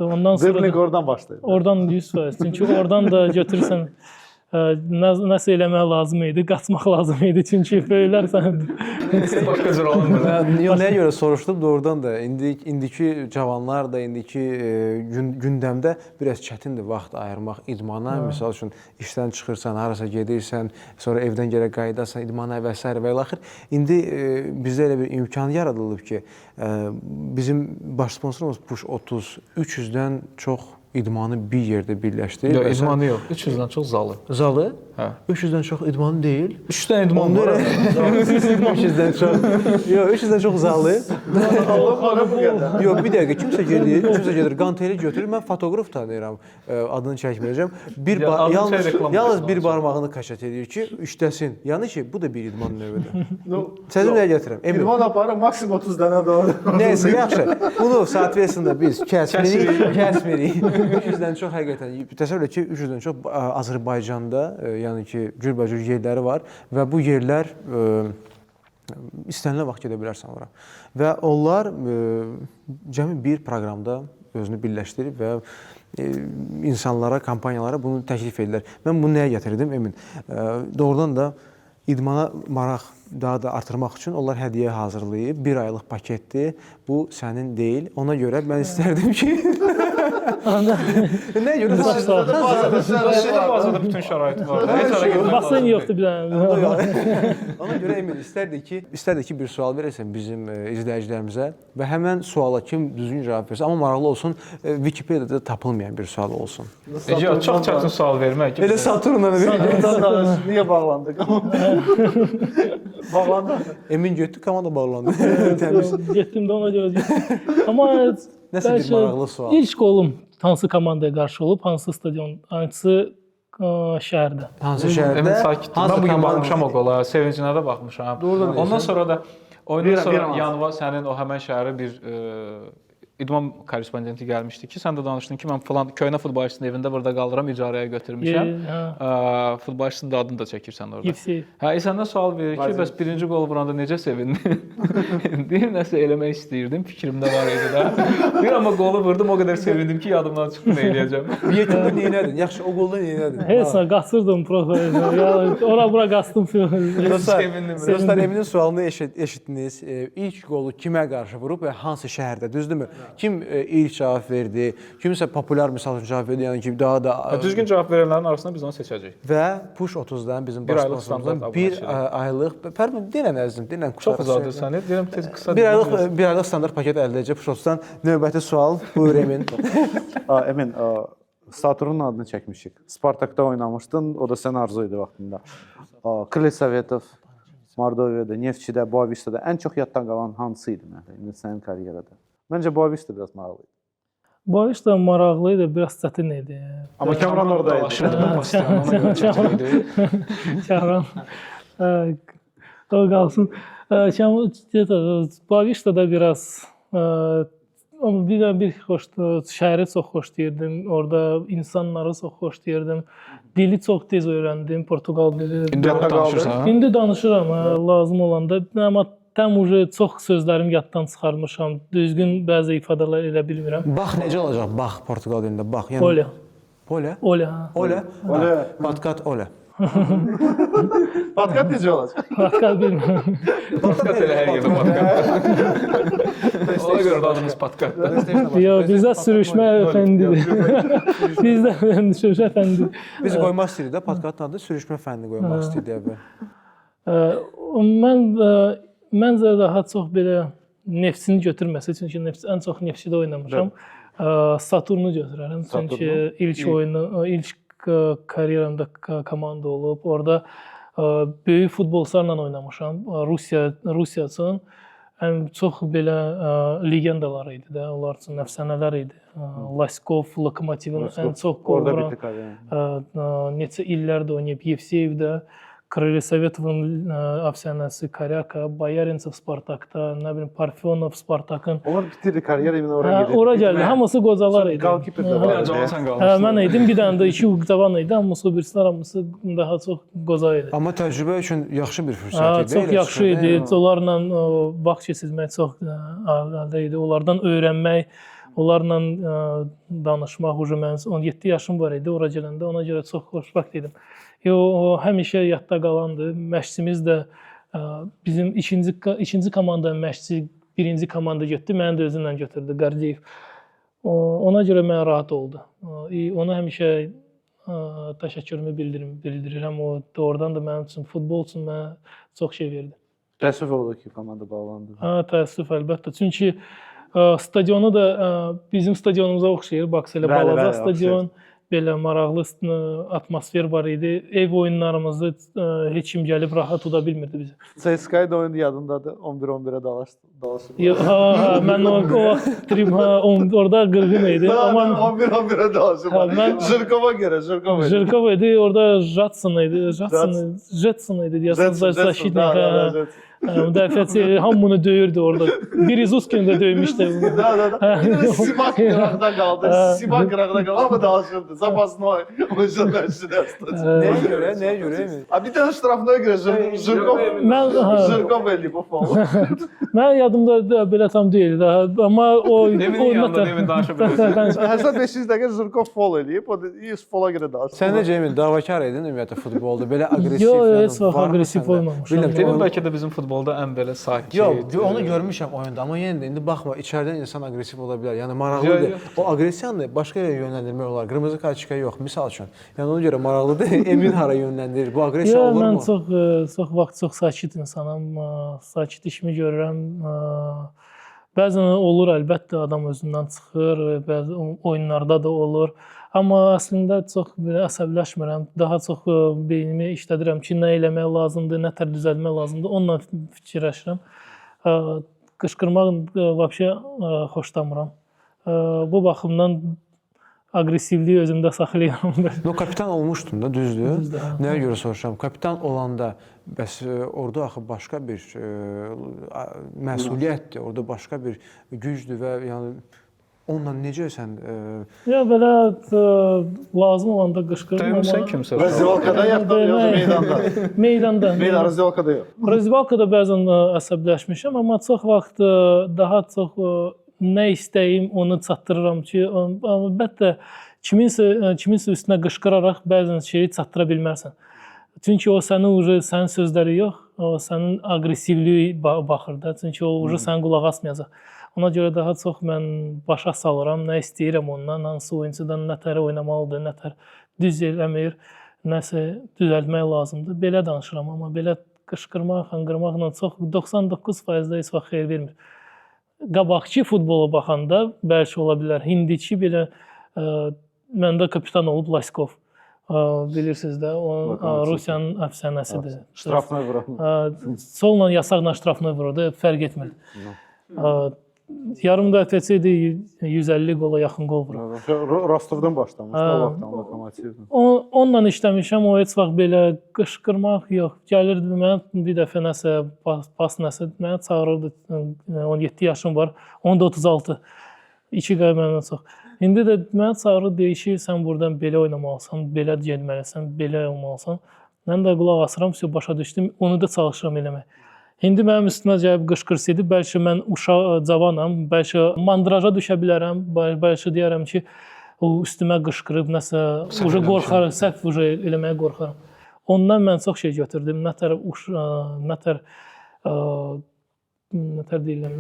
Ondan sonra Dribling oradan başlayır. Oradan 100%. Çünki oradan da götürürsən nəsə eləmək lazım idi, qaçmaq lazım idi. Çünki böyüklər sən Başqa cür olmur. Nəyə görə soruşdum doğrudan da indiki cavanlar da indiki gündəmdə biraz çətindir vaxt ayırmaq idmana. Məsəl üçün işdən çıxırsan, harasa gedirsən, sonra evdən gələ qayıdarsan idmana və s. və ilaxır. İndi bizdə elə bir imkan yaradılıb ki, bizim baş sponsorumuz Push 30 300-dən çox idmanı bir yerdə birləşdirir. Yox, idmanı yox. 300-dən çox zalı. Zalı? Hə. 300-dən çox idmanı deyil. 3-dən idman var. 300-dən çox. Yox, 300-dən çox zalı. Allah bu qədər. Yox, bir dəqiqə kimsə gedir, qanteli götürür. Mən fotoqraf tanıyıram. Adını çəkməyəcəm. Yalnız bir barmağını kaşat edir ki, işləsin. Yəni ki, bu da bir idman növüdür. Səni nəyə gətirəm? İdman aparır maksimum 30 dənə doğru. Nəysə, yaxşı. Bunu saatversində biz kəsmirik. 300-dən çox həqiqətən. Təsəvvür et ki, 300-dən çox Azərbaycanda, yəni ki, cürbəcür yerləri var və bu yerlər istənilən vaxt gedə bilərsən ora. Və onlar cəmi bir proqramda özünü birləşdirib və insanlara, kompaniyalara bunu təklif edirlər. Mən bunu nəyə gətirdim, Emin? Doğrudan da idmana maraq daha da artırmaq üçün onlar hədiyyə hazırlayıb. 1 aylıq paketdir. Bu sənin deyil. Ona görə mən istərdim ki... Nəyə görə? Bazada bütün şərait var. basen yoxdur bir dənə. Ona görə Emin istərdik ki, bir sual verəsən bizim izləyicilərimizə və həmən suala kim düzgün cavab versə, amma maraqlı olsun, Wikipediyada tapılmayan bir sual olsun. Çox çətin sual vermək. Elə Saturnla Niyə bağlandıq? Bağlandıq. Emin getdi, komanda bağlandı. Təmiz. Getdim də ona görə. Amma Nəsə bir maraqlı sual. İlk qolum hansı komandaya qarşı olub, hansı stadion, hansı şəhərdə? Hansı şəhərdə? Emin sakitdir. Mən bugün baxmışam o qola, sevincinə də baxmışam. Ondan sonra da oyundan sonra yanıma sənin o həmən şəhərə bir idman korrespondenti gəlmişdi ki, sən də danışdın ki, mən falan köhnə futbolçunun evində burada qalıram, icarəyə götürmüşəm. Futbolçunun da adını da çəkirsən orada. Hə, səndən sual verir ki, bəs birinci qol vuranda necə sevindin? Deyir, nəsə eləmək istəyirdim, fikrimdə var idi də. Deyir, amma qolu vurdum, o qədər sevindim ki, yadımdan çıxdı, nə eləyəcəm. Yekunda neynədin? Yaxşı, o qolda neynədin? Heç nə, qaçırdım profil. Ora-bura qaçdım. Dostlar, Eminin sualını eşitdiniz. İlk qolu kimə qarşı vurub və hansı şəhərdə, düzdürmü? Kim ilk cavab verdi, kimsə populyar misal üçün cavab verdi, yəni ki, daha da... Düzgün cavab verənlərin arasında biz onu seçəcəyik. Və Push 30-dan bizim baş sponsorumuzdan bir aylıq... Pərbun, denən əzizim, denən qısa. Çox uzadır səni, deyirəm tez qısa... Bir aylıq standart paket əldə edəcək Push 30-dan. Növbəti sual, buyur Emin. Emin, Saturnun adını çəkmişik. Spartakda oynamışdın, o da sən arzu idi vaxtında. Krылья Sovetov, Mordoviyada, Neftçidə, Boavista'da ən çox yaddan qalan hansı idi məndə sənin karyerada? Məncə Boavista biraz maraqlı idi. Boavista maraqlı idi, biraz çətin idi. Amma Kamran orada idi. Kamran. O qalsın. Boavista'da biraz amma bir şəhəri çox xoşlayırdım. Orada insanları çox xoşlayırdım. Dili çox tez öyrəndim, Portuqal dili. İndi danışırsan. İndi danışıram, lazım olanda. Amma tam çox sözlərimi yaddan çıxarmışam. Düzgün bəzi ifadələr elə bilmirəm. Bax necə olacaq? Bax Portuqal dilində bax. Yəni Olha. Ole. Olha. Ole. Ole. Patkat ole. Patkat necə olacaq? Pascal bilmirəm. Podcast elə hər yerdə podcast. Ona görə də adımız podcast. Yox, bizdə sürüşmə fəndidir. Bizdə sürüşmə fəndidir. Biz qoymaq istəyirik də podkastın adı sürüşmə fənni qoymaq istəyirdik əvvəl. Məncə daha çox belə Neftçini götürməsə, çünki ən çox Neftçidə oynamışam. Saturnu götürərəm, çünki ilk oyunu, ilk karyeramda komanda olub. Orada böyük futbolçularla oynamışam. Rusiya üçün çox belə legendalar idi də, onlar üçün əfsanələr idi. Laskov, Lokomotivin ən çox qol Orada vuran, bitdi karyeram. neçə illərdə oynayıb Yevseyevdə, Krылья Sovetovun əfsanəsi, Karyaka, Boyarintsov Spartakda, nə bilim Parfyonov Spartakın. Onlar bitirdi karyer emin ora gedirdi. Ora gəldi. Hamısı qocalar idi. Goalkeeper də var. Cavan Mən idim, bir dənə də iki cavan idi, hamısı birisilər hamısı daha çox qoca idi. Amma təcrübə üçün yaxşı bir fürsət idi. Çox yaxşı idi. Onlarla vaxt keçirmək çox əldə idi. Onlardan öyrənmək, onlarla danışmaq. Mən 17 yaşım var idi ora gələndə, ona görə çox xoşbəxt idim. O həmişə yadda qalandı. Məşqçimiz də bizim ikinci komandanın məşqçisi birinci komanda getdi, məni də özünlə götürdü, Qardiyev. Ona görə mən rahat oldu. Ona həmişə təşəkkürümü bildirirəm. O doğrudan da mənim üçün, futbol üçün mənə çox şey verdi. Təəssüf oldu ki, komanda bağlandı. Təəssüf əlbəttə. Çünki stadionu da bizim stadionumuza oxşayır. Bax elə balaca stadion. Belə maraqlı atmosfer var idi. Ev oyunlarımızı heç kim gəlib rahat uda bilmirdi bizə. CSKA-da oyundu yadındadır. 11-11-ə dalaşıb. Mən o vaxt orada qırğın idi. Amma 11-11-ə dalaşıb. Jırkova görə, Jırkova. Jırkova idi, orada Jadson idi. Jetson idi deyəsən, защитник. Müdafiəçi hamını döyürdü orada. Biri Zuskin də döymüşdü. Simak qıraqda qaldı. Simak qıraqda qaldı. Amma dalaşırdı. Zapasını oyuncular məşqçidə. Nəyə görə? Bir dənə ştrafına görə Jırkov eləyib o faulu. Mən yadımda belə tam deyil də. Amma o Emin yanında Emin danışa bilirsən. Həsən 500 dəqiqə Jırkov faul eləyib. O da fola görə dalaşıb. Sən necə Emin davakar idin ümumiyyətlə futbolda? Belə aqressiv. Yox, heç vaxt aqressiv olmamışam. Emin bəlkə də bizim futbolda ən belə sakit. Yox, onu görmüşəm oyunda, amma yenə də indi baxma, içəridən insan aqressiv ola bilər. Yəni maraqlıdır. O aqressiyanı başqa yerə yönləndirmək olar. Qırmızı kartçika yox, misal üçün. Yəni ona görə maraqlıdır. Emin hara yönləndirir? Bu aqressiya olurmu? Mən çox vaxt çox sakit insanam. Sakit işimi görürəm. Bəzən olur əlbəttə, adam özündən çıxır, bəzi oyunlarda da olur. Amma əslində çox belə əsəbləşmirəm. Daha çox beynimi işlədirəm ki, nə eləmək lazımdır, nə tər düzəltmək lazımdır. Onunla fikirləşirəm. Qışqırmaq vəbşə xoşlamıram. Bu baxımdan aqressivliyi özümdə saxlayıram. No, kapitan olmuşdun da, düzdür? Nəyə görə soruşuram? Kapitan olanda bəs orada axı başqa bir məsuliyyətdir, orada başqa bir gücdür və yəni onunla necə sən Ya belə lazım olanda qışqırırım. Sən kimsə? Raziyalkada yaxda yox, meydanda. Meydanda. Meydan raziyalkada yox. Raziyalkada bəzən əsəbləşmişəm, amma çox vaxt daha çox nə istəyim onu çatdırıram ki, əlbəttə kiminsə üstünə qışqıraraq bəzən şeyi çatdıra bilmərsən. Çünki o sənin sözləri yox, o sənin aqressivliyi baxır da. Çünki o sənin qulaq asmayacaq. Ona görə daha çox mən başa salıram, nə istəyirəm ondan, hansı oyuncudan nə tər oynamalıdır, nə tər düz eləmir, nəsə düzəltmək lazımdır. Belə danışıram, amma belə qışqırmaq, xanqırmaqla çox 99% heç vaxt xeyir vermir. Qabaqçı futbola baxanda bəlkə ola bilər. Hindiki belə məndə kapitan olub Laskov. Bilirsiniz də, o Rusiyanın əfsanəsidir. Ştrafına vuran. Solla yasaqla ştrafına vururdu, fərq etmirdi. Yarım müdafiəçi idi, 150 qola yaxın qol vurur. Rostovdan başlamış o vaxtdan Lokomotivdən. Onunla işləmişəm, o heç vaxt belə qışqırmaq yox. Gəlirdi mən bir dəfə nəsə pas nəsə mənə çağırırdı. 17 yaşım var, onda 36. 2 qay məndən çox. İndi də mənə çağırır deyir ki, sən burdan belə oynamalısan, belə getməlisən, belə olmalısan. Mən də qulaq asıram, başa düşdüm. Onu da çalışıram eləmək. İndi mənim üstümə gəlib qışqırsaydı, bəlkə mən uşaq cavanam, bəlkə mandraja düşə bilərəm, bəlkə deyərəm ki, o üstümə qışqırıb nəsə qorxaram, səhv eləməyə qorxaram. Ondan mən çox şey götürdüm. Nətər deyirəm,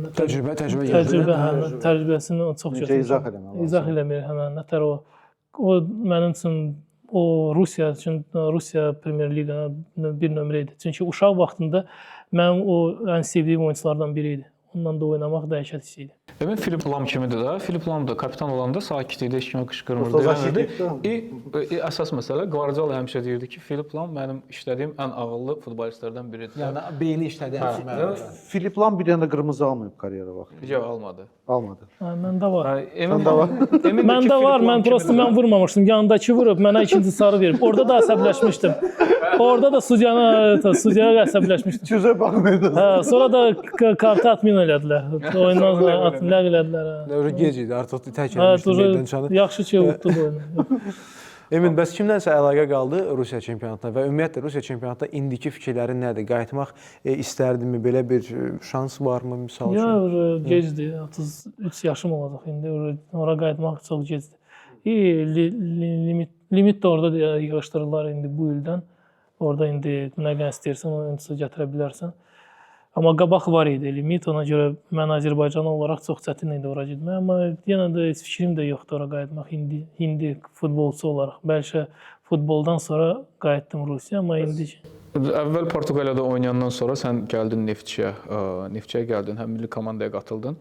təcrübəsini çox götürdüm. izah eləmək İzah eləmir həmən. Nətər o mənim üçün Rusiya Premyer Liqanın bir nömrə idi. Çünki uşaq vaxtında mənim o ən sevdiyim oyunçulardan biri idi. Onunla da oynamaq dəhşət hiss idi. Demək Filip Lam kimidir də. Filip Lam da kapitan olanda sakit idi, heç kimə qışqırmırdı. Əsas məsələ Guardiola həmişə deyirdi ki, Filip Lam mənim işlədiyim ən ağıllı futbolistlərdən biridir. Yəni beyni işlədi. Filip Lam bir dənə də qırmızı almayıb karyera vaxtı. Yox, almadı. Almadı. Məndə var. Məndə var. Mən vurmamışdım. Yanındakı vurub mənə ikinci sarı verib. Orada da əsəbləşmişdim. Orada da sudyaya əsəbləşmişdim. Gözə baxmırdı. Hə, sonra da kartı atmin elədilər. Oyundan sonra ləğv elədilər. Öyle gec idi, artıq tək eləmişdim meydan çanı. Yaxşı ki, uddu bu oyunu. Emin, bəs kimdənsə əlaqə qaldı Rusiya çempionatına və ümumiyyətlə Rusiya çempionatında indiki fikirlərin nədir? Qayıtmaq istərdinmi? Belə bir şans varmı misal üçün? Yox, gecdir. 33 yaşım olacaq indi. Ora qayıtmaq çox gecdir. Limit də orada yığışdırırlar indi bu ildən. Orada indi nə qədər istəyirsən, onu gətirə bilərsən. Amma qabaq var idi limit, ona görə mən Azərbaycan olaraq çox çətin idi ora getmək, amma yenə də heç fikrim də yoxdur ora qayıtmaq indi futbolçu olaraq. Bəlkə futboldan sonra qayıtdım Rusiya, amma indi əvvəl Portuqaliyada oynayandan sonra sən gəldin Neftçiyə gəldin, həm milli komandaya qatıldın.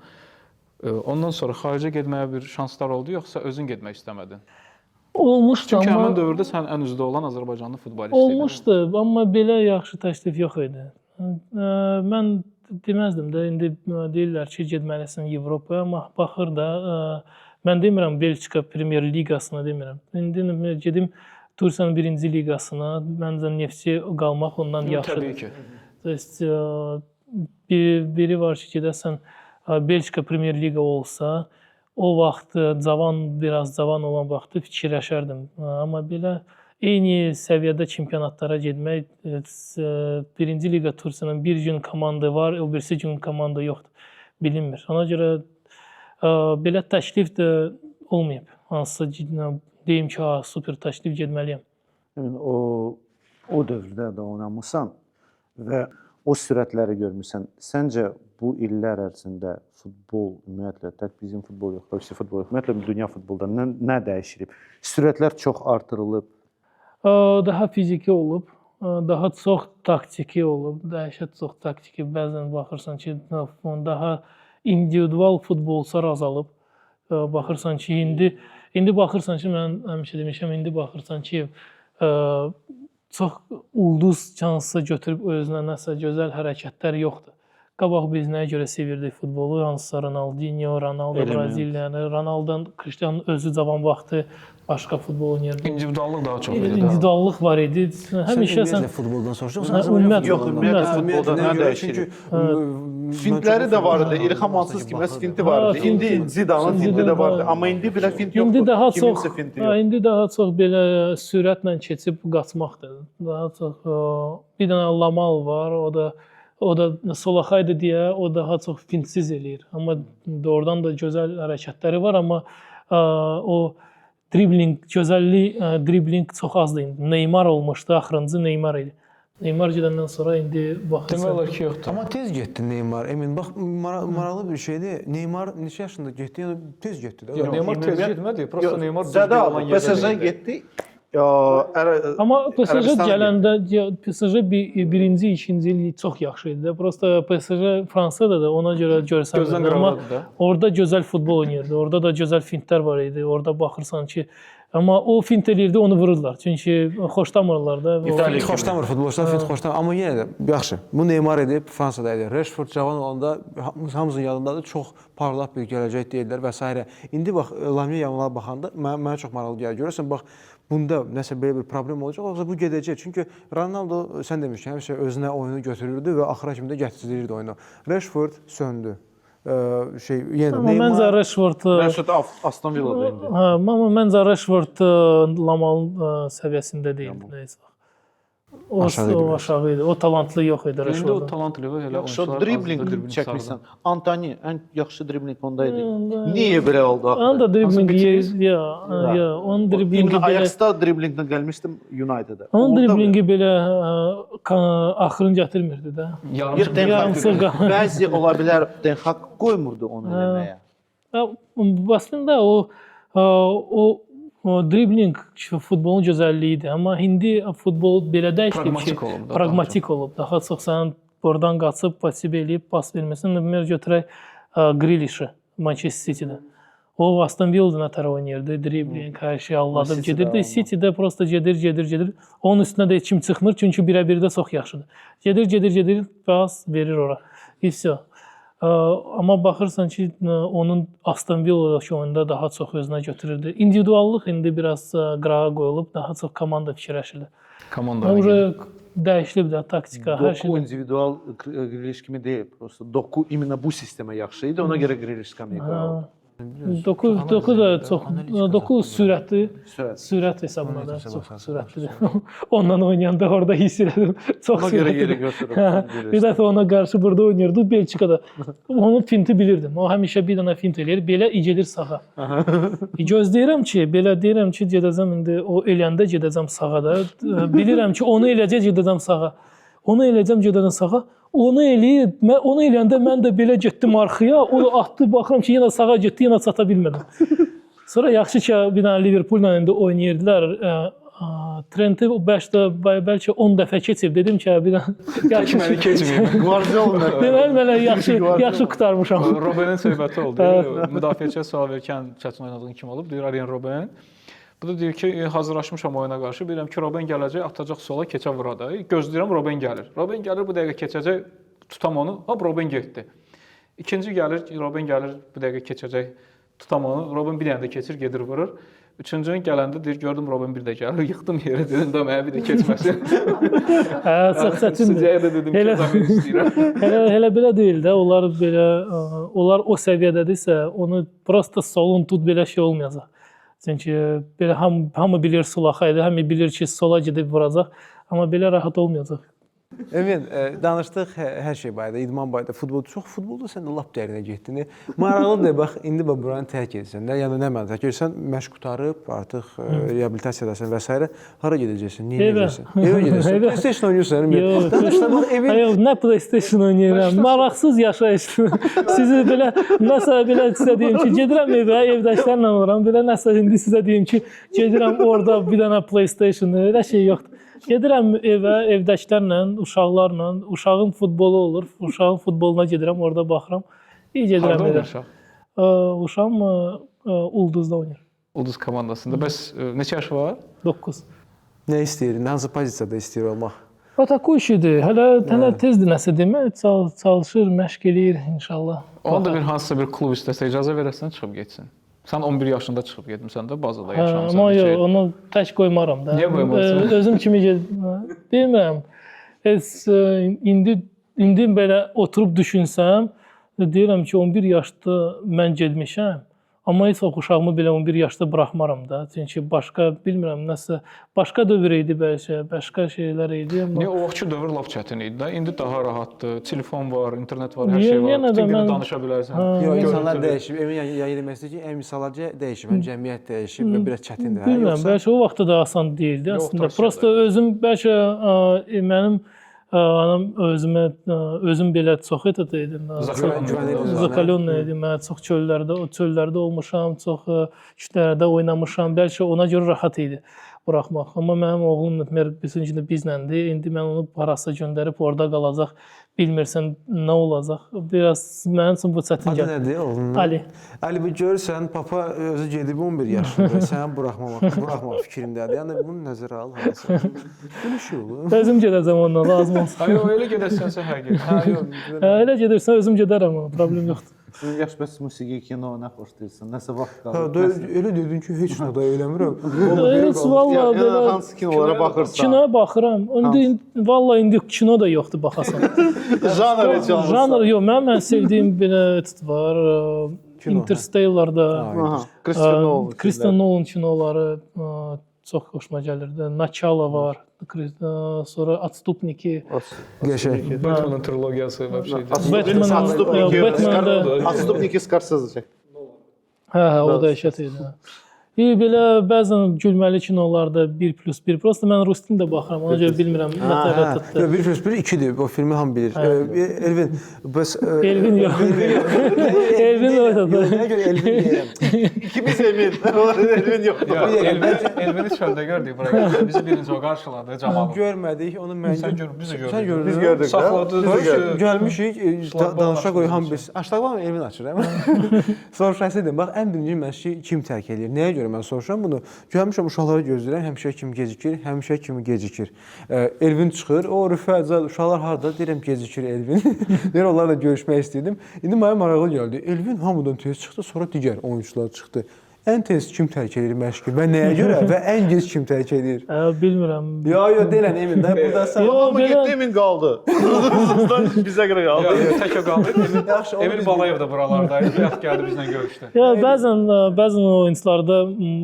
Ondan sonra xaricə getməyə bir şanslar oldu, yoxsa özün getmək istəmədin? Olmuşdu, Çünki amma həmin dövrdə sən ən üzdə olan Azərbaycanlı futbolist idin. olmuşdu, amma belə yaxşı təklif yox idi. Mən deməzdim də, indi deyirlər ki, getməlisən Avropaya, amma baxır da, mən demirəm Belçika Premyer Liqasına demirəm. İndi gedim Tursiyanın 1-ci liqasına, məncə Neftçi qalmaq ondan yaxşıdır. Təbii ki. Biri var ki, gedəsən Belçika Premyer Liqa olsa, o vaxt biraz cavan olan vaxtı fikirləşərdim. Amma belə eyni səviyyədə çempionatlara getmək, 1-ci liqa Tursiyanın bir gün komanda var, o birisi gün komanda yoxdur, bilinmir. Ona görə belə təklif də olmayıb. Hansısa deyim ki, super təklif getməliyəm. Yəni o dövrdə də oynamısan və o sürətləri görmüsən. Səncə bu illər ərzində futbol ümumiyyətlə tək bizim futbol yox, Rusiya futbolu yox, ümumiyyətlə dünya futbolda nə dəyişib? Sürətlər çox artırılıb. Daha fiziki olub, daha çox taktiki olub, dəhşət çox taktiki. Bəzən baxırsan ki, daha individual futbolçular azalıb. Baxırsan ki, indi baxırsan ki, mən həmişə demişəm, indi baxırsan ki, çox ulduz şansı götürüb özünə nəsə gözəl hərəkətlər yoxdur. Qabaq biz nəyə görə sevirdik futbolu? Hansısa Ronaldinho, Ronaldo Braziliyanı, Ronaldo'dan Cristiano özü cavan vaxtı başqa futbol oynayırdı. İndividuallıq daha çox idi. İndividuallıq var idi. Həmişə sən futboldan soruşursan, Futbolda nə dəyişir? Fintləri də var idi. İlham Mansız kimi finti var idi. İndi Zidane'ın finti də var idi. Amma indi belə fint yoxdur. İndi daha çox, finti yox. indi daha çox belə sürətlə keçib qaçmaqdır. Daha çox bir dənə Lamal var, o da Solaxaydı deyə o daha çox fintsiz eləyir. Amma doğrudan da gözəl hərəkətləri var, amma o dribling çox azdır indi. Neymar olmuşdu, axırıncı Neymar idi. Neymar gedəndən sonra indi baxırsan. Demək olar ki, yoxdur. Amma tez getdi Neymar. Emin, bax maraqlı bir şeydir. Neymar neçə yaşında getdi? Yəni tez getdi də. Yox, Neymar tez getmədi. Prosta Neymar Zədə aldı. PSG getdi. Amma PSG gələndə PSG birinci, ikinci il çox yaxşı idi də. Prosta PSG Fransada da ona görə görsənirdi. Amma orada gözəl futbol oynayırdı. Orada da gözəl fintlər var idi. Orada baxırsan ki, amma o fint eləyirdi, onu vururlar. Çünki xoşlamırlar da. Xoşlamır futbolçular, fint xoşlamır. Amma yenə də yaxşı. Bu Neymar edib Fransada idi. Rashford cavan olanda hamımızın yadındadır. Çox parlaq bir gələcək deyirlər və s. İndi bax Lamine Yamal'a baxanda mənə çox maraqlı gəlir. Görürsən bax bunda nəsə belə bir problem olacaq, yoxsa bu gedəcək. Çünki Ronaldo sən demişsən, həmişə özünə oyunu götürürdü və axıra kimi də gətirirdi oyunu. Rashford söndü. yenə Amma məncə Rashford Rashford Aston Villa'da indi. amma məncə Rashford Lamal səviyyəsində deyildi nəysə. O aşağı idi. O talantlı yox idi İndi o Rashford. talantlı və elə Yaxşı oyunçular driblinq azdır, driblinq çəkmirsən. sarıdan. Antoni ən yaxşı driblinq onda idi. Niyə belə oldu axı? Onun da driblingi bitirir? ya, onun driblingi İndi belə Ajax-da driblinqlə gəlmişdim United-a. onun Orada driblingi belə axırını gətirmirdi də. Bir Den Yarımsı Hag bəzi ola bilər Den Hag qoymurdu onu eləməyə. Əslində o dribling futbolun gözəlliyidir, amma indi futbol belə dəyişdi ki, Pragmatik olub da, pragmatik olub. Daha çox sən oradan qaçıb pasib eləyib pas verməsən. Məsələn, götürək Grealish-i Manchester City-də. O Aston Villa-da nətər oynayırdı, dribling, hər şey alladıb gedirdi. City-də prosta gedir. Onun üstünə də heç kim çıxmır, çünki birə-birdə çox yaxşıdır. Gedir, pas verir ora. Vəsə. Amma baxırsan ki, onun Aston Villa-dakı oyunda daha çox özünə götürürdü. İndividuallıq indi biraz qırağa qoyulub, daha çox komanda fikirləşilir. Komanda. Ora dəyişilib də taktika, hər şey. Doku individual Grealish kimi deyil, prosta Doku imенно bu sistemə yaxşı idi, ona görə Grealish skameykaya aldı. Doku da çox, Doku sürətli, Sürət. sürət hesabına da çox sürətlidir. Ondan oynayanda orada hiss elədim. Çox Ona görə yeri sürətlidir. götürüb. Bir dəfə ona qarşı burada oynayırdı Belçikada. Onun finti bilirdim. O həmişə bir dənə fint eləyir. Belə gedir sağa. Gözləyirəm ki, belə deyirəm ki, gedəcəm indi o eləyəndə gedəcəm sağa da. Bilirəm ki, onu eləyəcək gedəcəm sağa. Onu eləyəcəm gedəcəm sağa. Onu eləyəndə mən də belə getdim arxaya. O atdı, baxıram ki, yenə sağa getdi, yenə çata bilmədim. Sonra yaxşı ki, bir dənə Liverpool-la indi oynayırdılar. Trenti bəlkə 10 dəfə keçib. Dedim ki, bir dənə yaxşı Məni keçməyim. Guardiola. deməli mən yaxşı qurtarmışam. Robbenin söhbəti oldu. Müdafiəçiyə sual verkən çətin oynadığın kim olub? Deyir Arjen Robben. Bu da deyir ki, hazırlaşmışam oyuna qarşı. Bilirəm ki, Robben gələcək, atacaq sola, keçə vurada. Gözləyirəm Robben gəlir. Robben gəlir, bu dəqiqə keçəcək, tutam onu. Hop, Robben getdi. İkinci gəlir, Robben gəlir, bu dəqiqə keçəcək, tutam onu. Robben bir dənə də keçir, gedir vurur. Üçüncünün gələndə deyir, gördüm Robben bir də gəlir, yıxdım yerə, dedim də mənə bir də keçməsin. Çox çətindir. Sizcəyə də dedim ki, zaman istəyirəm. Elə belə deyil də. Onlar o səviyyədədirsə, onu prosta solun tut belə şey olmayacaq. Çünki belə hamı bilir sulaxaydı, hamı bilir ki, sola gedib vuracaq, amma belə rahat olmayacaq. Emin, danışdıq hər şey barədə, idman barədə, futbolda sən də lap dərinə getdin. Maraqlıdır, bax, indi buranı tərk etsən də, yəni nə mənə tərk etsən, məşq qutarıb, artıq reabilitasiyadasan və s. Hara gedəcəksən, niyə gedəcəksən? Evə gedəcəksən, PlayStation oynayırsan, danışda bax, evin... Yox, nə PlayStation oynayıram, maraqsız yaşayışdır. Sizi belə, nəsə belə sizə deyim ki, gedirəm evə, evdəşlərlə oluram, belə nəsə indi sizə deyim ki, gedirəm orada bir dənə PlayStation, elə şey yoxdur. Gedirəm evə, evdəkilərlə, uşaqlarla, uşağın futbolu olur, uşağın futboluna gedirəm, orada baxıram. İyi gedirəm evə. Uşağım Ulduzda oynayır. Ulduz komandasında. Bəs neçə yaşı var? 9. Nə istəyir, hansı pozisiyada istəyir olmaq? Atakoşidir. Hələ tezdir nəsə demək, çalışır, məşq eləyir inşallah. Onun da bir hansısa bir klub istəsə icazə verəsən çıxıb getsin. Sən 11 yaşında çıxıb getmisən də bazada yaşamısan. Amma yox, onu tək qoymaram da. Niyə qoymarsan? Özüm kimi bilmirəm. İndi belə oturub düşünsəm, deyirəm ki, 11 yaşda mən getmişəm. Amma heç vaxt uşağımı belə 11 yaşda buraxmaram da. Çünki başqa, bilmirəm, nəsə, başqa dövr idi bəlkə, başqa şeylər idi. Niyə o vaxtki dövr lap çətin idi də? İndi daha rahatdır. Telefon var, internet var, hər şey var. Bütün günü danışa bilərsən. Yox, insanlar dəyişib. Emin yayı demək istəyir ki, misallarca dəyişib, cəmiyyət dəyişib və biraz çətindir. Bilmirəm, bəlkə o vaxtda da asan deyildi əslində. Prosta özüm, bəlkə mənim anam özüm belə çox edim. Zakalyonla idim. Mən çox çöllərdə olmuşam, çox küçələrdə oynamışam. Bəlkə ona görə rahat idi buraxmaq. Amma mənim oğlum bütün gün bizləndir. İndi mən onu harasa göndərib orada qalacaq. Bilmirsən nə olacaq. Biraz mənim üçün bu çətin gəlir. Adı nədir oğlunun? Ali. Ali, bu görürsən, papa özü gedib 11 yaşında, səni buraxmaq fikrindədir. Yəni bunu nəzərə al. Belə şey olur. Özüm gedəcəm ondan, lazım olsa. Yox, elə gedərsənsə hər gün. Elə gedirsən, özüm gedərəm, problem yoxdur. Sizin yaş bəs musiqi, kino nə xoşlayırsan? Nəsə vaxt Ha, qalır? elə dedin ki, heç nə da eləmirəm. Heç valla belə Hansı kinolara baxırsan? kinoya baxıram. Valla indi kino da yoxdur baxasan. Janr heç olmasa. Janr yox, mən sevdiyim belə var. Kino, Interstellar-da, Aha, Christopher Nolan. Christopher Nolan kinoları çox xoşuma gəlirdi. Начало var. Sonra Отступники. Qəşəng. Batman'ın trilogiyası və bir şey. Batman-da Отступники Скорсезе. hə, o da şət idi. Belə bəzən gülməli kinolarda 1+1. Prosta mən rus dilində baxıram. Ona görə bilmirəm nə tərəf tutdu. 1+1 2-dir. O filmi hamı bilir. Elvin, bəs Elvin yox. Elvin oynadı. Nəyə görə Elvin deyirəm? İkimiz emin. Elvin yok. Elvini çöldə gördük bura. Bizi birinci o qarşıladı camaat. Görmədik. Onu mən Sən gör, biz də gördük. Sən gördün. Biz gördük. Saxladı. Gəlmişik, danışa qoy hamı bilsin. Aşağıdan Elvin açır. Soruşasaydım, bax ən birinci məşqi kim tərk edir? Nəyə görə mən soruşuram bunu? Gəlmişəm uşaqları gözləyirəm, həmişə kimi gecikir, həmişə kimi gecikir. Elvin çıxır, o Rüfət, uşaqlar harda? Deyirəm gecikir Elvin. Deyir onlarla görüşmək istəyirdim. İndi mənə maraqlı gəldi. Elvin hamıdan tez çıxdı, sonra digər oyunçular çıxdı. Ən tez kim tərk edir məşqi və nəyə görə və ən gec kim tərk edir? Bilmirəm. Yo, deyilən Emin, də burada sən. Ama gitti Emin kaldı. Bize göre kaldı. Tək o qaldı. Yaxşı, onu Emil biz Balayev da buralardaydı. Bir vaxt gəldi bizlə görüşdü. Ya bəzən oyunçularda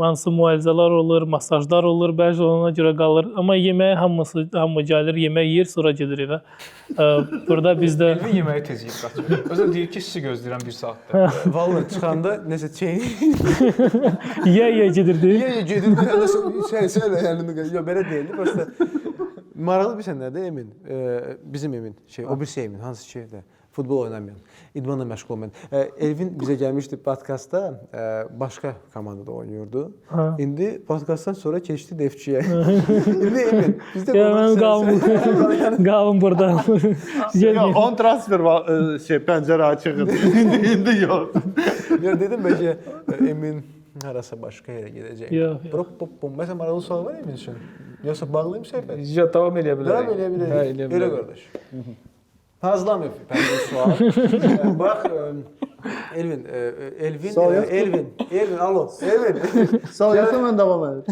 hansı müalicələr olur, masajlar olur, bəzi ona görə qalır. Amma yeməyə hamı gəlir, yemək yeyir, sonra gedir evə. Burada bizdə Elvin yeməyi tez yeyib qaçır. Özü deyir ki, sizi gözləyirəm 1 saatdır. Vallahi çıxanda nəsə çeyin. yeyə gedirdi. Gedirdi, sən yanında. Yo, belə deyildi. Prosta maraqlı bir sən nədir Emin? Bizim Emin, o birisi Emin, hansı şeydə futbol oynamayan, idmanla məşğul olmayan. Elvin bizə gəlmişdi podkastda, başqa komandada oynayırdı. İndi podkastdan sonra keçdi Neftçiyə. İndi Emin, bizdə qalın burada. Ya, on transfer var, pencere açık. İndi yok. Ya dedim bəlkə Emin harasa başqa yerə gedəcək. Yox. Məsələn, maraqlı sual var Emin üçün? Yoxsa bağlayım söhbət? Ya davam eləyə bilərik. Davam eləyə bilərik. Hə, eləyə Elə bilərik. qardaş. Hazırlamayıb bəzi sual. Bax, Elvin, alo, Elvin. Sağ olasın, ben devam edeyim.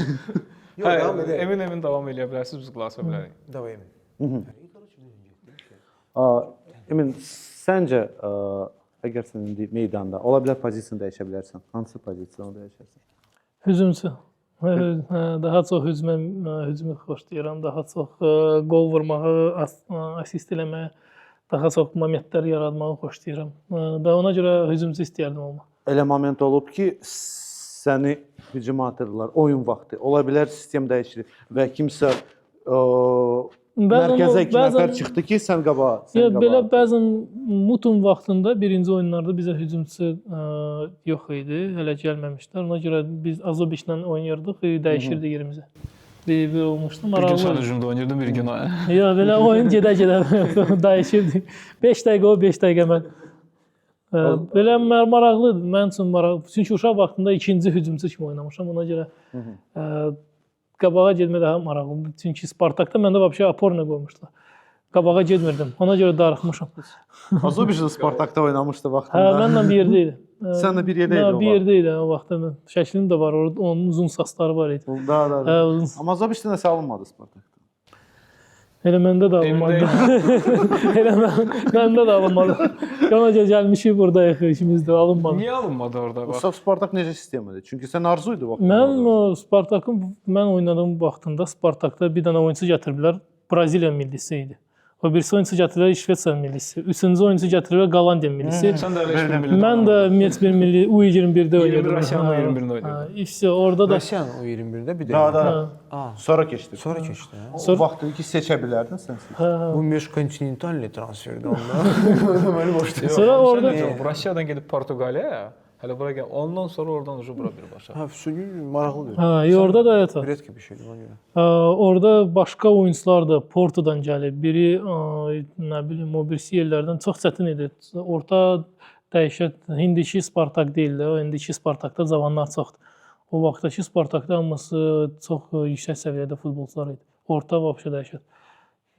Yox, devam edək. Emin davam eləyə bilərsiniz, biz qulaq asa bilərik. Davam Emin. Emin, səncə əgər sən indi meydanda ola bilər pozisiyonu dəyişə bilərsən, hansı pozisiyonu dəyişərsən? Hücumçu. Daha çox hücumu xoşlayıram, daha çox qol vurmağı, assist eləməyi, daha çox momentlər yaratmağı xoşlayıram. Və ona görə hücumçu istəyərdim olmaq. Elə moment olub ki, səni hücuma atırlar oyun vaxtı. Ola bilər sistem dəyişir və kimsə mərkəzə 2 nəfər çıxdı ki, sən qabağa. Belə bəzən Mutun vaxtında birinci oyunlarda bizə hücumçu yox idi, hələ gəlməmişlər. Ona görə biz Azobiçlə oynayırdıq, dəyişirdi yerimizə. Bir olmuşdu, maraqlı. Bir gün sən hücumda oynayırdın, bir gün o. Yox, belə oyun gedə-gedə dəyişirdi. 5 dəqiqə o, 5 dəqiqə mən. Belə maraqlıdır, mənim üçün maraqlı. Çünki uşaq vaxtında ikinci hücumçu kimi oynamışam, ona görə qabağa getmək daha maraqlıdır. Çünki Spartakda məndə vəbşə oporna qoymuşdular. Qabağa getmirdim, ona görə darıxmışam. Azobiç'in Spartak'ta oynamıştı vaxtında. Hə, mənlə bir yerdə idi. Sən də bir yerdə idin o Bir yerdə idi o vaxtda. Şəklim də var, onun uzun saçları var idi. Da. Amma Azobiç'də nəsə alınmadı Spartak'da. Elə məndə də alınmadı. Elə məndə də alınmadı. Qanaca gəlmişik buradayıq, işimizdə alınmadı. Niyə alınmadı orada? Bax. Spartak necə sistemidir? Çünki sən arzuydu vaxtında. Mən Spartakın oynadığım vaxtında Spartakda bir dənə oyunçu gətiriblər. Braziliya millisi idi. O birisi oyunçu gətiriblər Şvetsiya millisi. Üçüncü oyunçu gətiriblər Gollandiya millisi. Sən də elə heç bir milli. Mən də Ümumiyyətlə milli U21-də oynayırdım. Rusiyanın U21-də oynayırdım. İşte orada da Rusiyanın U21-də bir də. Da. Sonra keçdi. Sonra keçdi. O vaxtı ki seçə bilərdin sən. Bu межkontinental transferdir onlar. Məni boşdur. sonra orada Rusiyadan gedib Portuqaliyaya, hələ bura gəl. Ondan sonra oradan bura birbaşa. Ha, maraqlıdır. orada da evet var. Редко bir şeydir ona görə. Orada başqa oyunçular da Portodan gəlib. Biri nə bilim o birisi yerlərdən çox çətin idi. Orta dəyişət indiki Spartak deyildi. O indiki Spartakda cavanlar çoxdur. O vaxtdakı Spartakda hamısı çox yüksək səviyyədə futbolçular idi. Orta vəbşə dəyişət.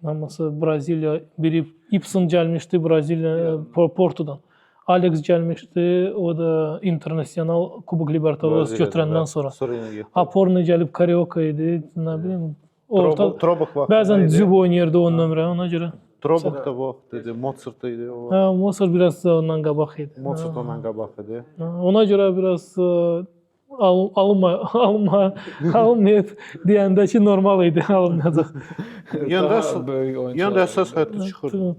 Hamısı Braziliya, biri Ibson gəlmişdi Braziliya Portodan. Alex gəlmişdi. O da internasional Kubok Libertadores götürəndən sonra. Sonra yenə getdi. Aporno gəlib Karioka idi. Nə bilim. Orta Trobok vaxtı. bəzən Zub oynayırdı 10 nömrə ona görə. Trobok da bu dedi. Mozart idi o. Hə, Mozart biraz da ondan qabaq idi. Mozart ondan qabaq idi. Ona görə biraz alınmayıb deyəndə ki, normal idi, alınmayacaq. böyük oyunçu. Yəni əsas həddə çıxırdı.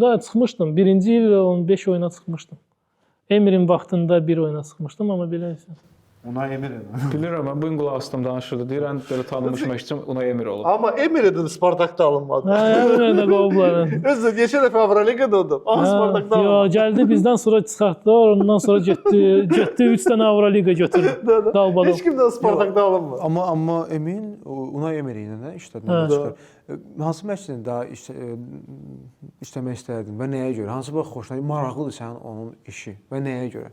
Da çıxmışdım. Birinci il 15 oyuna çıxmışdım. Emir'in vaxtında bir oyuna çıxmışdım, amma belə Ona Emir idi. Bilirəm, mən bu gün qulaq asdım danışırdı. Deyirəm, belə tanınmış məşqçim ona Emir olub. Amma Emir idi Spartakda alınmadı. hə, nə qovublar. Özü neçə dəfə Avroligada oldu. Amma Spartakda Yo, alınmadı. gəldi bizdən sonra çıxartdılar, ondan sonra getdi 3 dənə Avroliqa götürdü. Dalbadal. Heç kim də Spartakda alınmadı. Amma Emin Unai Emery ilə də işlədi. çıxır. Hansı məşqçilə daha işləmək istərdin və nəyə görə? Hansı bax xoşuna maraqlıdır sənin onun işi və nəyə görə?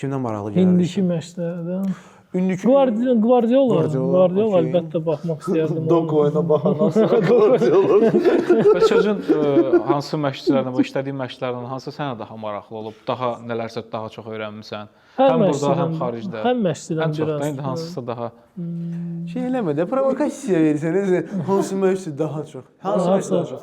Kimdən maraqlı gəlir? İndiki məşqlərdən. İndiki Guardiola okey. əlbəttə baxmaq istəyərdim. Dog oyuna baxandan sonra Guardiola. Və sözün hansı məşqçilərdən, bu işlədiyin məşqlərdən hansı sənə daha maraqlı olub, daha nələrsə daha çox öyrənmisən? Həm burada, həm xaricdə. Həm məşqçidən Ən çox da biraz. indi hansısa daha şey eləmə də provokasiya verirsən. Hansı məşqçi daha çox? Hansı məşqçi daha çox?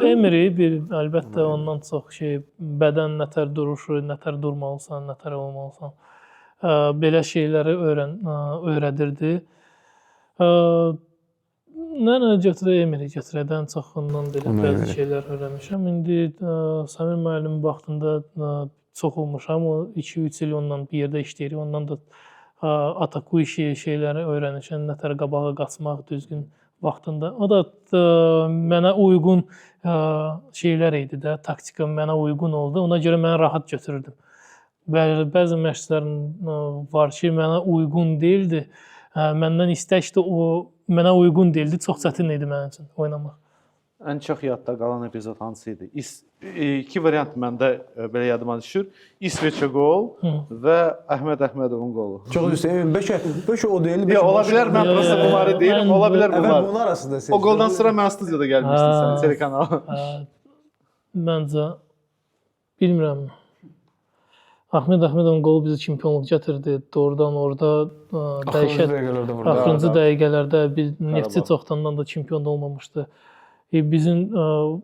Emery bir əlbəttə ondan çox şey bədən nətər duruşu, nətər durmalısan, nətər olmalısan. Belə şeyləri öyrədirdi. Nə götürə Emery götürədən çox ondan belə bəzi şeylər öyrənmişəm. İndi Samir müəllimin vaxtında çox olmuşam. O 2-3 il ondan bir yerdə işləyirik. Ondan da ataku işi şeyləri öyrənişən, nətər qabağa qaçmaq düzgün vaxtında. O da mənə uyğun şeylər idi də, taktika mənə uyğun oldu. Ona görə mən rahat götürürdüm. Bəzi məşqçilərin var ki, mənə uyğun deyildi. Məndən istəkdi, o mənə uyğun deyildi. Çox çətin idi mənim üçün oynamaq. Ən çox yadda qalan epizod hansı idi? İki variant məndə belə yadıma düşür. İsveçə qol və Əhməd Əhmədovun qolu. Çox düzgün. Bəlkə o deyil. Ya ola bilər mən prosta bunları deyirəm, ola bilər Əvvəl bunlar. bunun arasında seçdim. O qoldan sonra mən studiyada gəlmişdim sənin telekanala. Məncə bilmirəm. Əhməd Əhmədovun qolu bizi çempionluq gətirdi. Doğrudan orada axırıncı dəqiqələrdə biz Neftçi çoxdandan da çempion olmamışdı. Bizim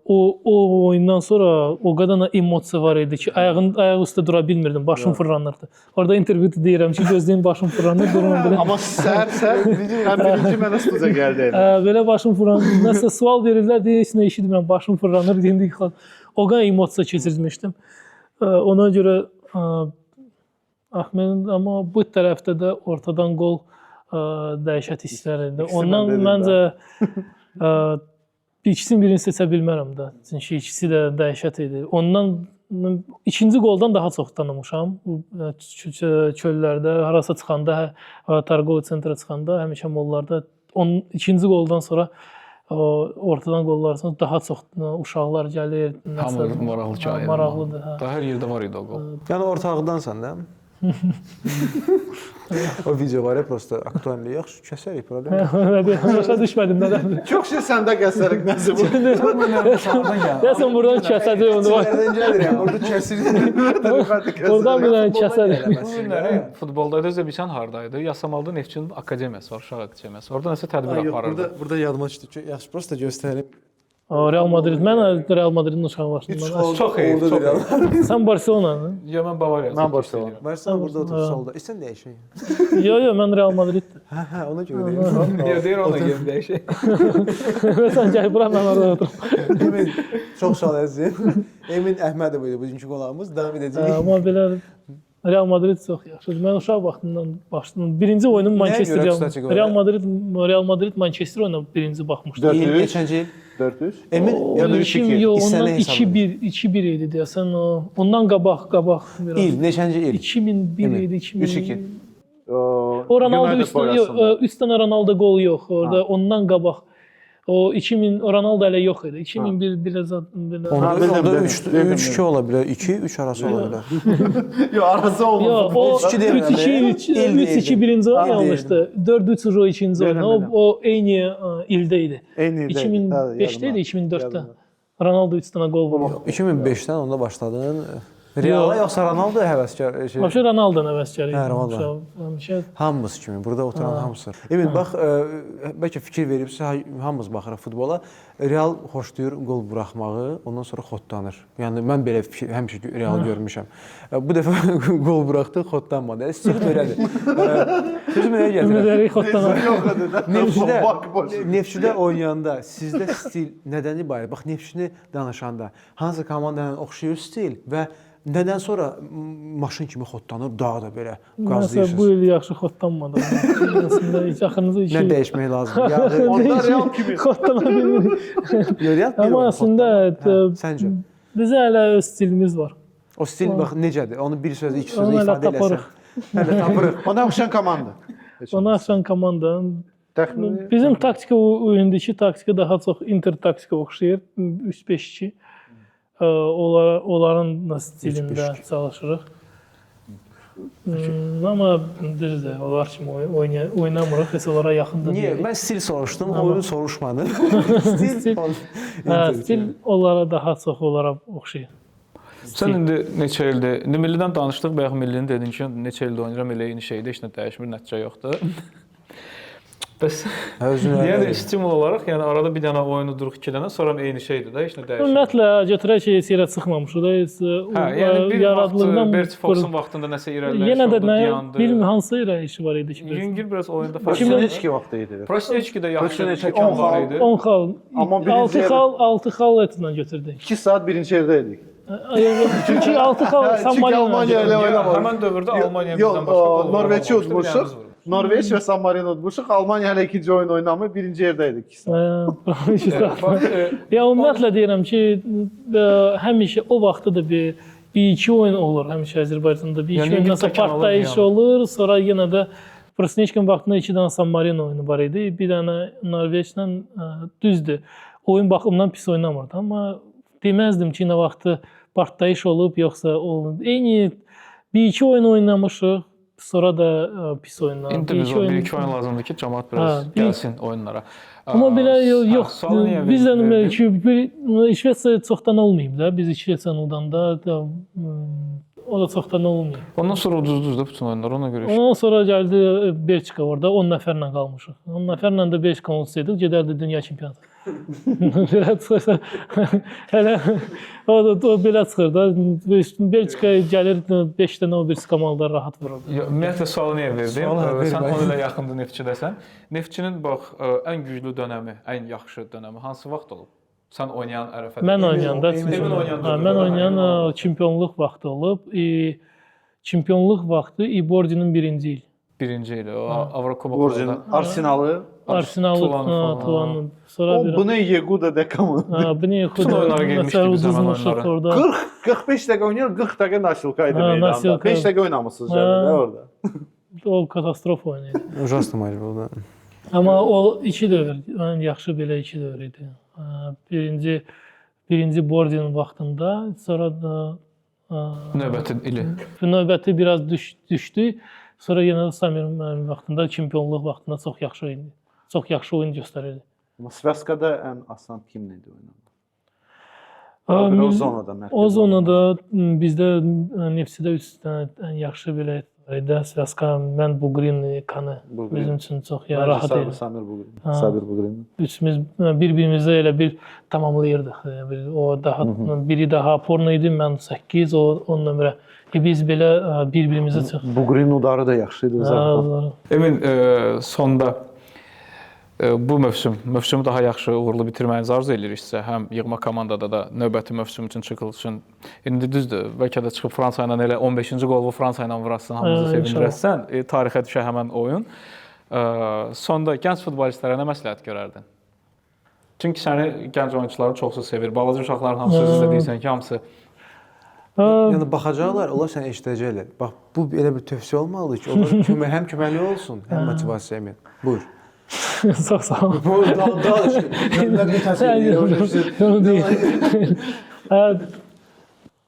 o oyundan sonra o qədər emosiya var idi ki, ayaq üstə dura bilmirdim, başım fırlanırdı. Orada intervyuda deyirəm ki, gözləyim başım fırlanır, durum belə. Amma səhər birinci mənə studiyaya gəldi. Belə başım fırlanır. Nəsə sual verirlər, deyə heç nə eşitmirəm, başım fırlanır, deyəndə yıxılır. O qədər emosiya keçirmişdim. Ona görə Əhmədin, amma bu tərəfdə də ortadan qol dəhşət hisslər idi. Ondan məncə İkisinin birini seçə bilmərəm də. Çünki ikisi də dəhşət idi. Ondan ikinci qoldan daha çox tanımışam. Çöllərdə, harasa çıxanda, Targovo sentrə çıxanda, həmişə mollarda ikinci qoldan sonra ortadan qollar sonra daha çox uşaqlar gəlir. Hamı maraqlı çay. Maraqlıdır. Daha hər yerdə var idi o qol. Yəni ortaqdansan da. O video var ya, prosta aktualliyi yaxşı kəsərik, problem yox. Başa düşmədim nədən. Çox şey səndə qəsərik nəsə bu. Deyəsən buradan kəsəcək onu. Nədən gəlir yəni, orada kəsirik. Oradan bir dənə kəsərik. Futbolda özə bilsən hardaydı? Yasamalda Neftçinin akademiyası var, uşaq akademiyası. Orada nəsə tədbir aparırdı. Burada yadıma düşdü ki, yaxşı prosta göstərim. Real Madrid. Mən Real Madridin uşağı başından. Çox iyi, çox iyi. Sən Barselona'nın? Yo, mən Bavariya. Mən Barcelona. Barcelona burada oturur solda. İstən dəyişək. Yo, mən Real Madriddir. Hə, ona görə deyirəm. Deyir ona gəlin dəyişək. Sən gəl bura, mən orada oturum. Emin, çox sağ ol əzizim. Emin Əhmədov idi bugünkü qonağımız. Davam edəcəyik. Amma belə Real Madrid çox yaxşıdır. Mən uşaq vaxtından başladım. Birinci oyunum Manchester Real Madrid Manchester oyuna birinci baxmışdım. Neçənci il? 400. Emin, Ondan 2-1 idi deyəsən. Ondan qabaq biraz. İl, neçənci il? 2001 idi, 3-2. O Ronaldo üstdən Ronaldo qolu yox. Orada ondan qabaq. O 2000 Ronaldo hələ yox idi. 2001 biraz belə. Onda 3-2 ola bilər, 2-3 arası ola bilər. Yox, arası olmaz. Yox, o 3-2 birinci oyun almışdı. 4-3 o ikinci oyun. O eyni ildə idi. 2005-də idi, 2004-də. Ronaldo 3 dənə qol vurur. 2005-dən onda başladın. Reala yoxsa Ronaldo həvəskar şey? Vəbşə Ronaldo həvəskar idi. Hə, Ronaldo. Həmişə Hamımız kimi, burada oturan hamısı. Emin, bax, bəlkə fikir veribsə, hamımız baxırıq futbola. Real xoşlayır qol buraxmağı, ondan sonra xodlanır. Yəni, mən belə həmişə Real görmüşəm. Bu dəfə qol buraxdı, xodlanmadı. Stil belədir. Sözüm nəyə gəlir? Ümidləri xodlanır. Neftçidə oynayanda sizdə stil nədən ibarət? Bax, Neftçini danışanda hansı komandanın oxşayır stil və nədən sonra maşın kimi xodlanır, daha da belə Məsələn, qazlayırsınız? bu il yaxşı xodlanmadı. Aslında heç axırınızı Nə dəyişmək lazımdır? Onda Real kimi. Xodlana bilmirik. Real Amma aslında Səncə? bizə hələ öz stilimiz var. O stil bax necədir? Onu bir sözlə, iki Onu sözlə hələ ifadə eləsən. tapırıq. Hələ tapırıq. Ona oxşayan komanda. Ona axşam komanda Təxmini bizim taktika oyundakı taktika daha çox Inter taktika oxşayır. 3-5-2. Onların stilində çalışırıq. Amma düzdür, onlar kimi oynamırıq, heç onlara yaxın da Niyə? deyilik. Mən stil soruşdum, oyun soruşmadım. Stil Stil onlara daha çox onlara oxşayır. Sən indi neçə ildir, indi millidən danışdıq, bayaq millini dedin ki, neçə ildir oynayıram, elə eyni şeydə, heç nə dəyişmir, nəticə yoxdur. Bəs yəni stimul olaraq, yəni arada bir dənə oyunu duruq 2 dənə, sonra eyni şeydir də, heç nə dəyişmir. Ümumiyyətlə, götürək ki, sirə çıxmamışıq da, Hə, yəni bir vaxt Bert Fox'un vaxtında nəsə irəliləyiş yenə də oldu, dayandı. bilmir hansı irəliləyişi var idi ki. Yüngül biraz oyunda Prosneçki vaxtı idi. Prosneçki də yaxşı Prosneçki çəkən var idi. 10 xal, Amma 6 xal etindən götürdük. 2 saat birinci yerdə idik. Çünki 6 xal San Çünki Almaniya ilə Marino. oynamadı. Həmən dövrdə Almaniya Yox, bizdən başqa qol Norveçi vurmamışdı, udmuşuq. birimiz vurmuşduq. Norveç və San Marino udmuşuq. Almaniya hələ ikinci oyun oynamır, birinci yerdə idik 2 saat. Ya ümumiyyətlə deyirəm ki, həmişə o vaxtda da bir iki oyun olur həmişə Azərbaycanda. Bir iki Yəni oyun İngiltərə nəsə partlayış yəni. olur, sonra yenə də Prosneçkin vaxtında 2 dənə San Marino oyunu var idi. Bir dənə Norveçlə düzdür. Oyun baxımından pis oynamırdı, amma deməzdim ki, nə vaxtı partlayış olub yoxsa olub. Eyni bir iki oyun oynamışıq. Sonra da pis oyunlar. İndi biz o bir iki oyun lazımdır ki, cəmaət biraz gəlsin oyunlara. Amma belə yox. Sualı niyə Bizdən verdin? ki, Şvetsiya çoxdan olmayıb da. Biz Şvetsiyanı udanda o da çoxdan olmayıb. Ondan sonra uduzdunuz da bütün oyunlar, ona görə. Ondan sonra gəldi Belçika orada 10 nəfərlə qalmışıq. 10 nəfərlə də Belçika olsaydıq, gedərdi dünya çempionatı. Belə çıxırsa, hələ o belə çıxır da. Belçika gəlir 5 dənə o birisi komandalar rahat vurur. Ümumiyyətlə sualı niyə verdim? Sən onu ilə yaxındır Neftçidəsən. Neftçinin bax ən güclü dönəmi, ən yaxşı dönəmi hansı vaxt olub? Sən oynayan ərəfədə. Mən oynayanda, mən oynayan çempionluq vaxtı olub. Çempionluq vaxtı Ibordinin birinci il. Birinci il, o Avrokuboklarda. Arsenalı. Arsenalı, Tulanı. Sonra bir... Bu ne Yeguda dekamı? Bu ne Bütün oyunlara gelmişdik biz hemen oyunlara. 40-45 dəqiqə oynayır, 40 dəqiqə nasilkaydı meydanda. nasilka. 5 dəqiqə oynamışsınız yəni orada. O katastrofa oynaydı. Ужасно maç oldu. Amma o iki dövr, ən yaxşı belə iki dövr idi. Birinci Bordinin vaxtında, sonra da Növbəti ili. növbəti biraz düşdü. Sonra yenə də Samir'in vaxtında, çempionluq vaxtında çox yaxşı idi. Çox yaxşı oyun göstərirdi. Amma Svaskada ən asan kim idi oynamadı? O zonada mərkəz. O zonada bizdə Neftçidə 3 dənə ən yaxşı belə idi. Svaska, mən Bugrin, Kanı bizim üçün çox rahat idi. Sabir Bugrin. Üçümüz bir-birimizə elə bir tamamlayırdıq. O daha biri daha porno idi, mən 8, o 10 nömrə. Biz belə bir-birimizə çox. Bugrin udarı da yaxşı idi uzaqdan. Emin, sonda bu mövsümü daha yaxşı, uğurlu bitirməyinizi arzu ediriksə, həm yığma komandada da növbəti mövsüm üçün çıxılışın. İndi düzdür, bəlkə də çıxıb Fransa ilə elə 15-ci qolu Fransa ilə vurasın, hamımızı sevindirəsən, tarixə düşə həmən oyun. Sonda gənc futbolistlərə nə məsləhət görərdin? Çünki səni gənc oyunçuların çoxsu sevir. Balaca uşaqların hamısı sizdə deyirsən ki, hamısı. Yəni baxacaqlar, onlar səni eşidəcəklər. Bax, bu elə bir tövsiyə olmalıdır ki, onlar həm köməkli olsun, həm motivasiya emin. Buyur. Çox sağ ol.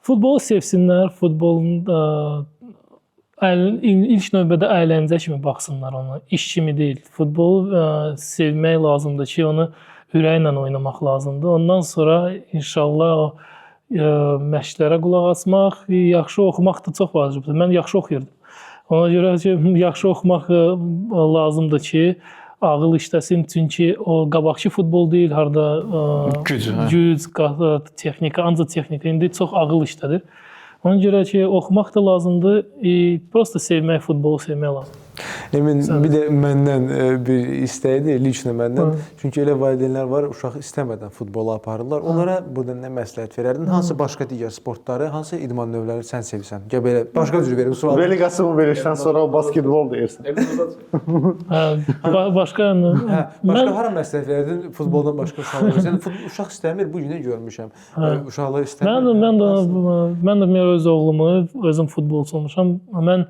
Futbolu sevsinlər, futbolun ilk növbədə əyləncə kimi baxsınlar ona, iş kimi deyil. Futbolu sevmək lazımdır ki, onu ürəklə oynamaq lazımdır. Ondan sonra inşallah o məşqlərə qulaq asmaq, yaxşı oxumaq da çox vacibdir. Mən yaxşı oxuyurdum. Ona görə ki, yaxşı oxumaq lazımdır ki, ağıl işləsin. Çünki o qabaqçı futbol deyil, harda güc, texnika, ancaq texnika. İndi çox ağıl işlədir. Ona görə ki, oxumaq da lazımdır. Prosta sevmək, futbolu sevmək lazımdır. Emin, bir də məndən bir istəyidir, liçnə məndən. Çünki elə valideynlər var, uşaq istəmədən futbola aparırlar. Onlara buradan nə məsləhət verərdin? Hansı başqa digər sportları, hansı idman növləri sən sevirsən? Gəl belə başqa cür verim sual. Veli Qasımov verirsən, sonra o basketbol deyirsən. Başqa Başqa hara məsləhət verdin? Futboldan başqa uşaqlar. Sən uşaq istəmir, bu günə görmüşəm. Uşaqlar istəmir. Mən də öz oğlumu, özüm futbolçu olmuşam. Mən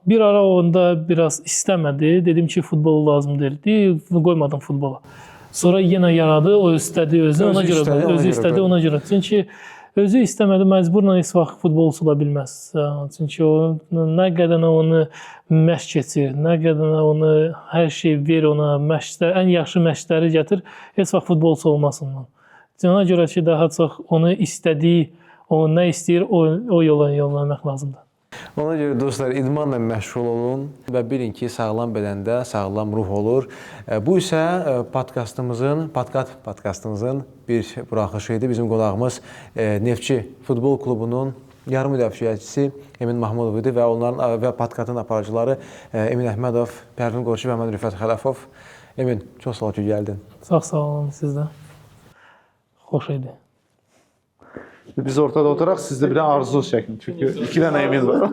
bir ara onda biraz istəmədi. Dedim ki, futbol lazım deyil. Qoymadım futbola. Sonra yenə yaradı, o istədi özü, ona görə özü istədi, ona görə. Çünki özü istəmədi, məcburla heç vaxt futbolçu ola bilməz. Çünki o nə qədər onu məşq keçir, nə qədər onu hər şey ver ona, məşqlər, ən yaxşı məşqləri gətir, heç vaxt futbolçu olmasın. Ona görə ki, daha çox onu istədiyi, o nə istəyir, o yola yollanmaq lazımdır. Ona görə dostlar, idmanla məşğul olun və bilin ki, sağlam bədəndə sağlam ruh olur. Bu isə podkastımızın bir buraxışı idi. Bizim qonağımız Neftçi Futbol Klubunun yarım müdafiəçisi Emin Mahmudov idi və onların və podkastın aparıcıları Emin Əhmədov, Pərvin Qorçu və mən Rüfət Xələfov. Emin, çox sağ ol ki, gəldin. Çox sağ olun sizdə. Xoş idi. Biz ortada oturaq, sizdə bir də arzu çəkin. Çünki 2 dənə Emin var.